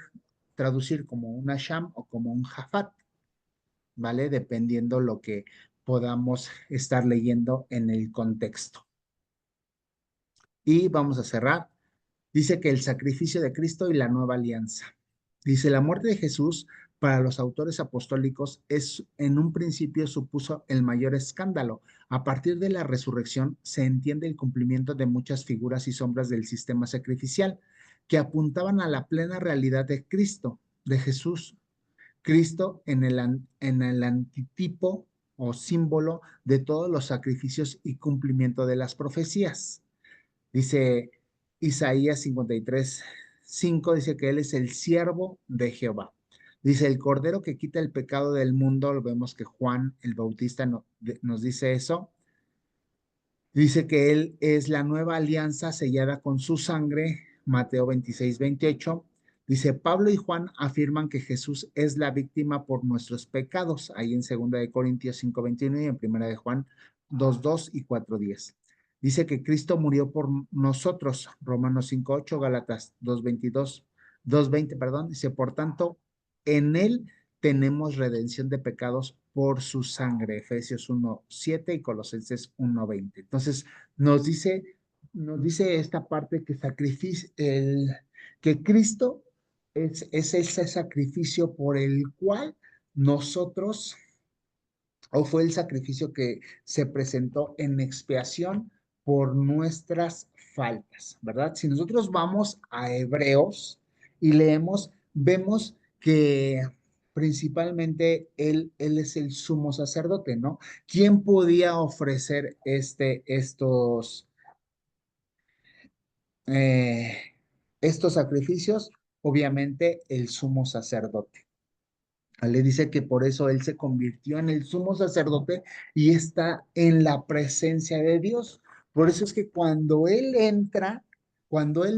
como un asham o como un jafat, ¿vale? Dependiendo lo que podamos estar leyendo en el contexto. Y vamos a cerrar. Dice que el sacrificio de Cristo y la nueva alianza. Dice, la muerte de Jesús para los autores apostólicos en un principio supuso el mayor escándalo. A partir de la resurrección se entiende el cumplimiento de muchas figuras y sombras del sistema sacrificial que apuntaban a la plena realidad de Cristo, de Jesús. Cristo en el antitipo o símbolo de todos los sacrificios y cumplimiento de las profecías. Dice Isaías 53:5, dice que Él es el siervo de Jehová. Dice, el Cordero que quita el pecado del mundo, lo vemos que Juan el Bautista nos dice eso. Dice que Él es la nueva alianza sellada con su sangre, Mateo 26:28. Dice, Pablo y Juan afirman que Jesús es la víctima por nuestros pecados, ahí en 2 de Corintios 5:21 y en 1 de Juan 2:2 y 4:10. Dice que Cristo murió por nosotros, Romanos 5:8, Gálatas 2:20, perdón. Dice, por tanto, en Él tenemos redención de pecados por su sangre, Efesios 1:7 y Colosenses 1:20. Entonces, nos dice esta parte que Cristo es ese sacrificio por el cual nosotros, o fue el sacrificio que se presentó en expiación por nuestras faltas, ¿verdad? Si nosotros vamos a Hebreos y leemos, vemos que principalmente él es el sumo sacerdote, ¿no? ¿Quién podía ofrecer eh, estos sacrificios? Obviamente el sumo sacerdote. Le dice que por eso él se convirtió en el sumo sacerdote y está en la presencia de Dios. Por eso es que cuando él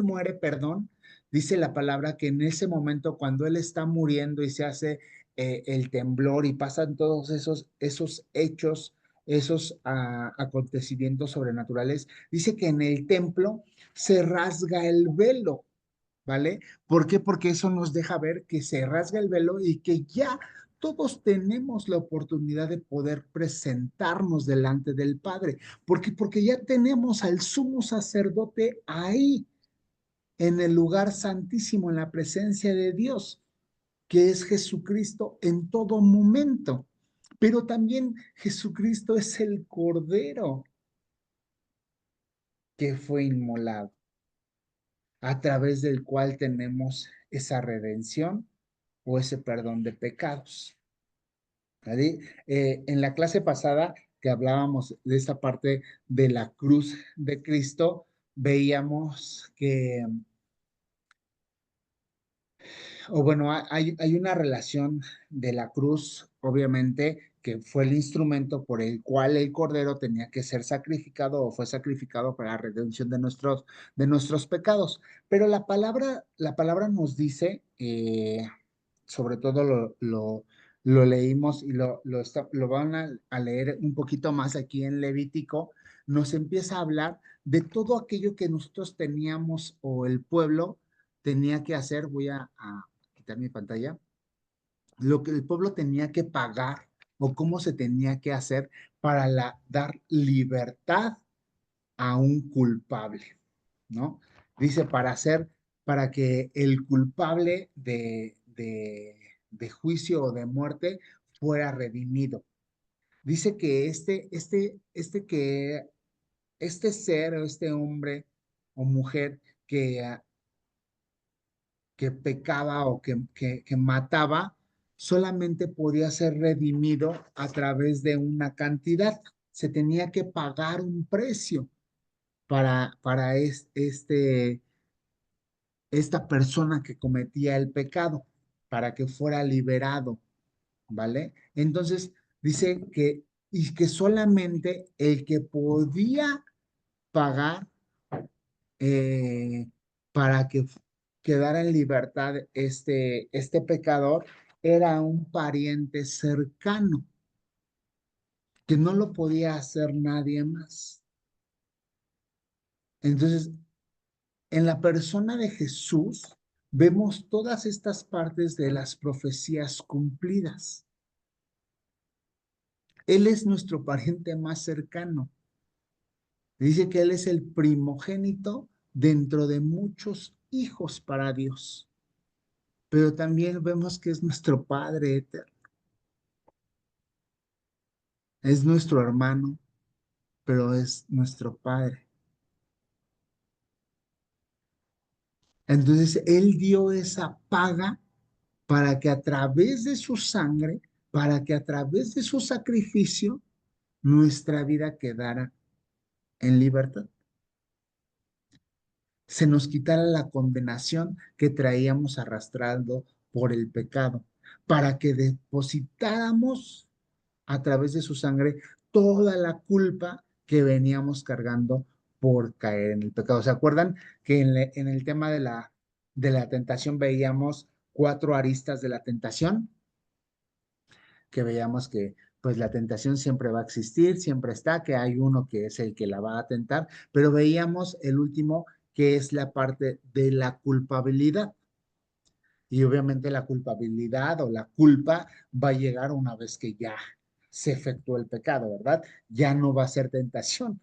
muere, perdón, dice la palabra que en ese momento, cuando él está muriendo y se hace el temblor y pasan todos esos hechos, esos acontecimientos sobrenaturales, dice que en el templo se rasga el velo. ¿Vale? ¿Por qué? Porque eso nos deja ver que se rasga el velo y que ya todos tenemos la oportunidad de poder presentarnos delante del Padre. ¿Por qué? Porque ya tenemos al sumo sacerdote ahí, en el lugar santísimo, en la presencia de Dios, que es Jesucristo en todo momento. Pero también Jesucristo es el Cordero que fue inmolado, a través del cual tenemos esa redención o ese perdón de pecados. ¿Vale? En la clase pasada que hablábamos de esta parte de la cruz de Cristo, veíamos que o bueno, hay una relación de la cruz, obviamente, que fue el instrumento por el cual el cordero tenía que ser sacrificado o fue sacrificado para la redención de nuestros pecados. Pero la palabra nos dice, sobre todo lo leímos y lo van a leer un poquito más aquí en Levítico, nos empieza a hablar de todo aquello que nosotros teníamos o el pueblo tenía que hacer. Voy a quitar mi pantalla. Lo que el pueblo tenía que pagar o cómo se tenía que hacer para dar libertad a un culpable, ¿no? Dice, para que el culpable de juicio o de muerte fuera redimido. Dice que este ser o este hombre o mujer que pecaba o que mataba, solamente podía ser redimido a través de una cantidad. Se tenía que pagar un precio para esta persona que cometía el pecado, para que fuera liberado, ¿vale? Entonces dice y que solamente el que podía pagar para que quedara en libertad este pecador era un pariente cercano, que no lo podía hacer nadie más. Entonces, en la persona de Jesús vemos todas estas partes de las profecías cumplidas. Él es nuestro pariente más cercano. Dice que Él es el primogénito dentro de muchos hijos para Dios. Pero también vemos que es nuestro Padre eterno. Es nuestro hermano, pero es nuestro Padre. Entonces, Él dio esa paga para que a través de su sangre, para que a través de su sacrificio, nuestra vida quedara en libertad. Se nos quitara la condenación que traíamos arrastrando por el pecado, para que depositáramos a través de su sangre toda la culpa que veníamos cargando por caer en el pecado. ¿Se acuerdan que en el tema de la tentación veíamos 4 aristas de la tentación? Que veíamos que pues la tentación siempre va a existir, siempre está, que hay uno que es el que la va a tentar, pero veíamos el último que es la parte de la culpabilidad. Y obviamente la culpabilidad o la culpa va a llegar una vez que ya se efectuó el pecado, ¿verdad? Ya no va a ser tentación,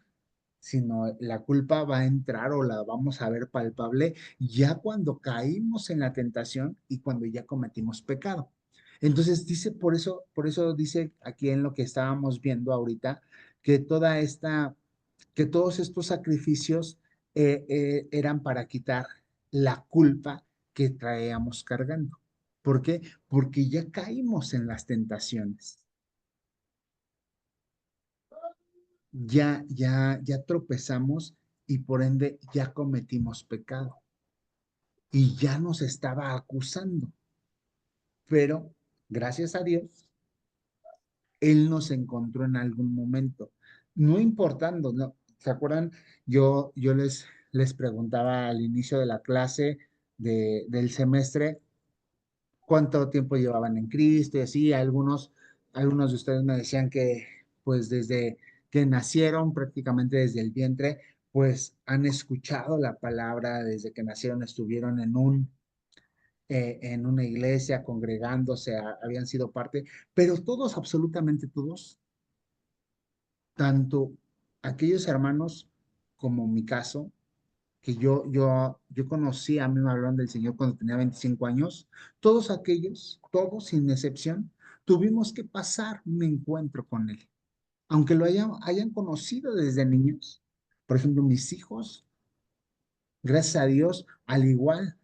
sino la culpa va a entrar o la vamos a ver palpable ya cuando caímos en la tentación y cuando ya cometimos pecado. Entonces dice, por eso dice aquí en lo que estábamos viendo ahorita, que que todos estos sacrificios eran para quitar la culpa que traíamos cargando. ¿Por qué? Porque ya caímos en las tentaciones. Ya tropezamos y por ende ya cometimos pecado y ya nos estaba acusando. Pero gracias a Dios, Él nos encontró en algún momento, no importando, ¿no? ¿Se acuerdan? Yo les preguntaba al inicio de la clase del semestre cuánto tiempo llevaban en Cristo y así. Algunos de ustedes me decían que pues desde que nacieron, prácticamente desde el vientre, pues han escuchado la palabra desde que nacieron, estuvieron en una iglesia, congregándose, habían sido parte, pero todos, absolutamente todos, tanto aquellos hermanos como mi caso, que yo conocí, a mí me hablaron del Señor cuando tenía 25 años, todos aquellos, todos sin excepción, tuvimos que pasar un encuentro con Él, aunque lo hayan conocido desde niños. Por ejemplo, mis hijos, gracias a Dios, al igual,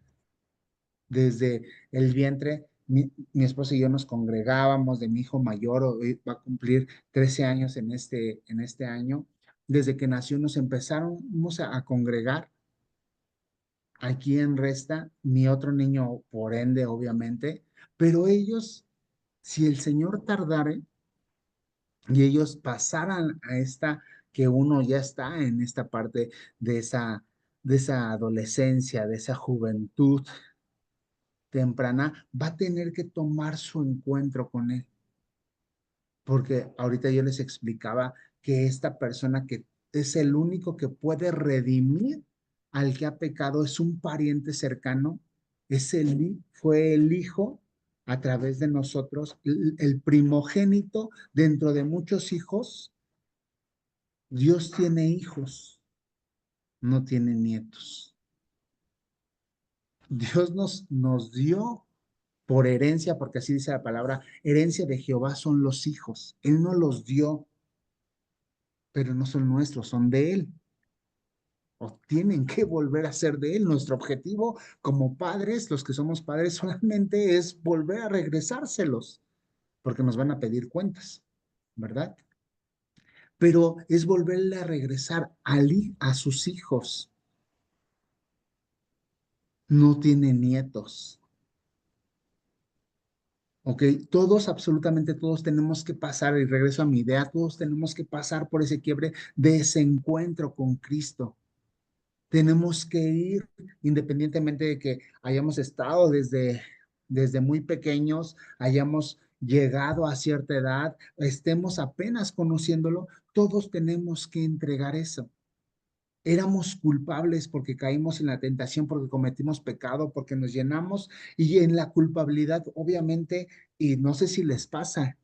desde el vientre, mi esposa y yo nos congregábamos. De mi hijo mayor, hoy va a cumplir 13 años en este año. Desde que nació nos empezamos a congregar ¿A quién resta? Mi otro niño, por ende, obviamente, pero ellos, si el Señor tardare y ellos pasaran a esta, que uno ya está en esta parte de esa adolescencia, de esa juventud temprana, va a tener que tomar su encuentro con Él. Porque ahorita yo les explicaba que esta persona que es el único que puede redimir al que ha pecado es un pariente cercano, fue el hijo a través de nosotros, el primogénito dentro de muchos hijos. Dios tiene hijos, no tiene nietos. Dios nos dio por herencia, porque así dice la palabra, herencia de Jehová son los hijos. Él no los dio, pero no son nuestros, son de Él. O tienen que volver a ser de Él. Nuestro objetivo como padres, los que somos padres, solamente es volver a regresárselos, porque nos van a pedir cuentas, ¿verdad? Pero es volverle a regresar a sus hijos. No tiene nietos. ¿Ok? Todos, absolutamente todos tenemos que pasar, y regreso a mi idea, todos tenemos que pasar por ese quiebre de ese encuentro con Cristo. Tenemos que ir, independientemente de que hayamos estado desde muy pequeños, hayamos llegado a cierta edad, estemos apenas conociéndolo, todos tenemos que entregar eso. Éramos culpables porque caímos en la tentación, porque cometimos pecado, porque nos llenamos y en la culpabilidad, obviamente, y no sé si les pasa,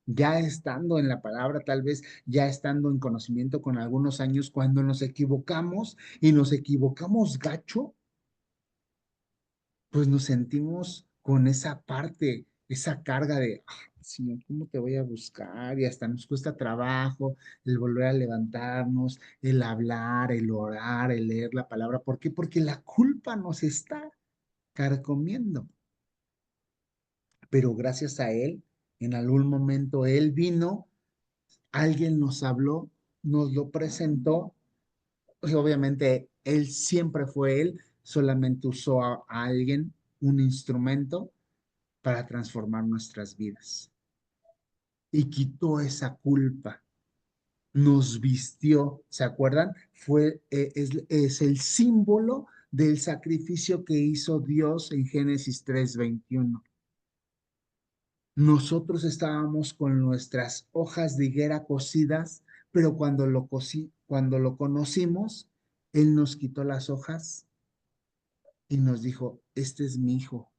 ya estando en la palabra, tal vez ya estando en conocimiento con algunos años, cuando nos equivocamos y nos equivocamos gacho, pues nos sentimos con esa parte, esa carga de, Señor, ¿cómo te voy a buscar? Y hasta nos cuesta trabajo el volver a levantarnos, el hablar, el orar, el leer la palabra. ¿Por qué? Porque la culpa nos está carcomiendo. Pero gracias a Él, en algún momento Él vino, alguien nos habló, nos lo presentó, y obviamente Él siempre fue Él, solamente usó a alguien, un instrumento para transformar nuestras vidas. Y quitó esa culpa, nos vistió, ¿se acuerdan? Es el símbolo del sacrificio que hizo Dios en Génesis 3:21. Nosotros estábamos con nuestras hojas de higuera cocidas, pero cuando lo conocimos, Él nos quitó las hojas y nos dijo, este es mi hijo,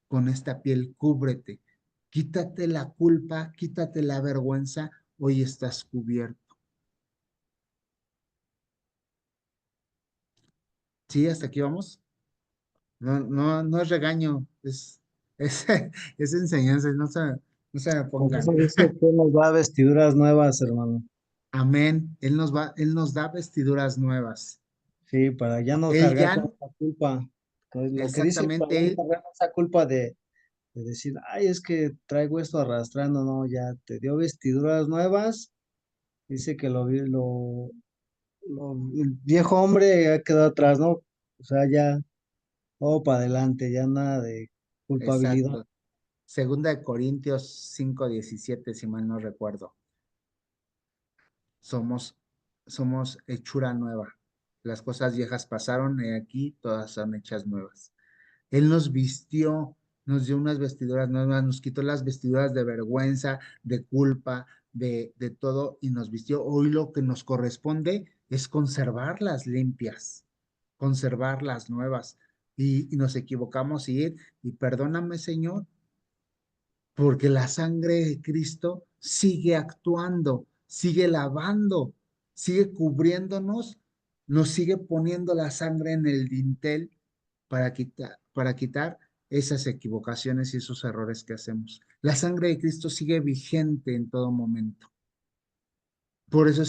con esta piel cúbrete, quítate la culpa, quítate la vergüenza, hoy estás cubierto. ¿Sí? ¿Hasta aquí vamos? No, no, no es regaño, es, es enseñanza, no se me Por eso pongan. dice que nos da vestiduras nuevas, hermano. Amén. Él nos da vestiduras nuevas. Sí, para ya no Él cargar ya, con esa culpa. Entonces, lo que dice, para exactamente, ya no cargar con esa culpa de decir, ay, es que traigo esto arrastrando, no, ya te dio vestiduras nuevas. Dice que el viejo hombre ya quedó atrás, ¿no? O sea, ya, todo para adelante, ya nada de culpabilidad. exacto. Segunda de Corintios 5:17, si mal no recuerdo. Somos, somos hechura nueva. Las cosas viejas pasaron y aquí todas son hechas nuevas. Él nos vistió, nos dio unas vestiduras nuevas, nos quitó las vestiduras de vergüenza, de culpa, de todo y nos vistió. Hoy lo que nos corresponde es conservarlas limpias, conservarlas nuevas. Y nos equivocamos y ir, y perdóname, Señor, porque la sangre de Cristo sigue actuando, sigue lavando, sigue cubriéndonos, nos sigue poniendo la sangre en el dintel para quitar esas equivocaciones y esos errores que hacemos. La sangre de Cristo sigue vigente en todo momento. Por eso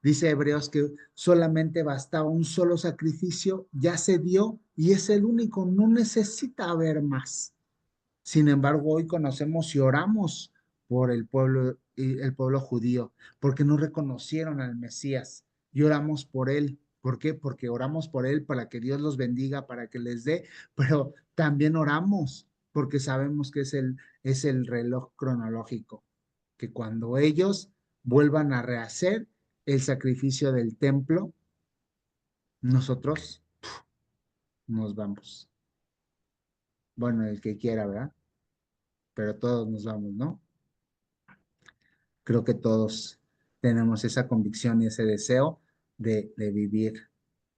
dice Hebreos que solamente bastaba un solo sacrificio, ya se dio y es el único, no necesita haber más. Sin embargo, hoy conocemos y oramos por el pueblo judío, porque no reconocieron al Mesías y oramos por él, ¿Por qué? Porque oramos por él, para que Dios los bendiga, para que les dé, pero también oramos porque sabemos que es el reloj cronológico, que cuando ellos vuelvan a rehacer el sacrificio del templo, nosotros nos vamos. Bueno, el que quiera, ¿verdad? Pero todos nos vamos, ¿no? Creo que todos tenemos esa convicción y ese deseo de vivir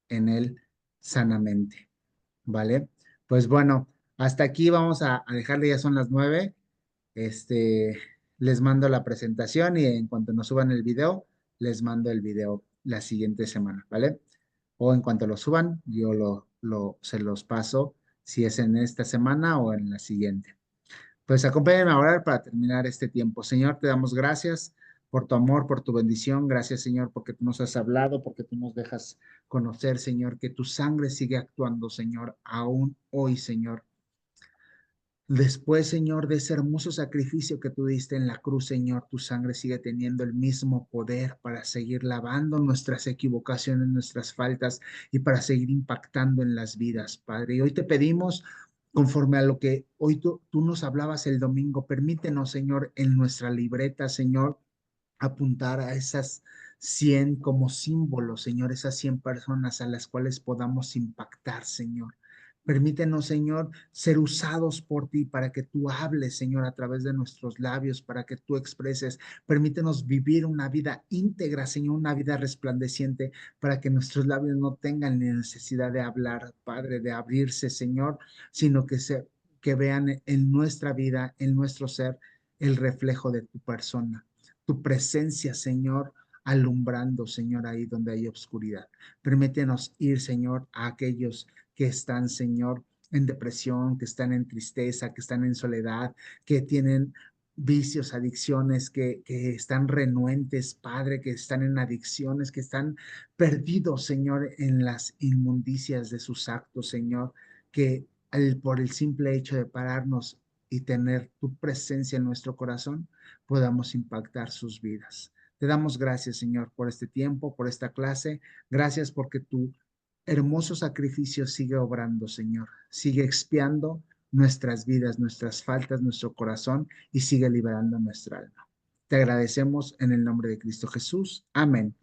en él sanamente, ¿vale? Pues bueno, hasta aquí vamos a dejarle, ya son las 9. Les mando la presentación y en cuanto nos suban el video, les mando el video la siguiente semana, ¿vale? O en cuanto lo suban, yo se los paso si es en esta semana o en la siguiente. Pues acompáñenme a orar para terminar este tiempo. Señor, te damos gracias por tu amor, por tu bendición. Gracias, Señor, porque tú nos has hablado, porque tú nos dejas conocer, Señor, que tu sangre sigue actuando, Señor, aún hoy, Señor. Después, Señor, de ese hermoso sacrificio que tú diste en la cruz, Señor, tu sangre sigue teniendo el mismo poder para seguir lavando nuestras equivocaciones, nuestras faltas y para seguir impactando en las vidas, Padre. Y hoy te pedimos, conforme a lo que hoy tú nos hablabas el domingo, permítenos, Señor, en nuestra libreta, Señor, apuntar a esas 100 como símbolos, Señor, esas 100 personas a las cuales podamos impactar, Señor. Permítenos, Señor, ser usados por ti para que tú hables, Señor, a través de nuestros labios, para que tú expreses. Permítenos vivir una vida íntegra, Señor, una vida resplandeciente, para que nuestros labios no tengan necesidad de hablar, Padre, de abrirse, Señor, sino que vean en nuestra vida, en nuestro ser, el reflejo de tu persona, tu presencia, Señor, alumbrando, Señor, ahí donde hay oscuridad. Permítenos ir, Señor, a aquellos que están, Señor, en depresión, que están en tristeza, que están en soledad, que tienen vicios, adicciones, que están renuentes, Padre, que están en adicciones, que están perdidos, Señor, en las inmundicias de sus actos, Señor, que por el simple hecho de pararnos y tener tu presencia en nuestro corazón, podamos impactar sus vidas. Te damos gracias, Señor, por este tiempo, por esta clase. Gracias porque tu hermoso sacrificio sigue obrando, Señor. Sigue expiando nuestras vidas, nuestras faltas, nuestro corazón y sigue liberando nuestra alma. Te agradecemos en el nombre de Cristo Jesús. Amén.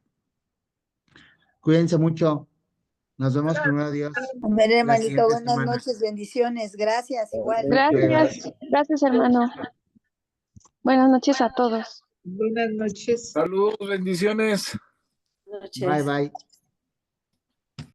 Cuídense mucho. Nos vemos, primero Dios, Amén, la hermanito. siguiente Buenas semana. noches, bendiciones. Gracias, igual. Gracias, gracias hermano. Buenas noches a todos. Buenas noches. Saludos, bendiciones. Buenas Bye, noches. bye.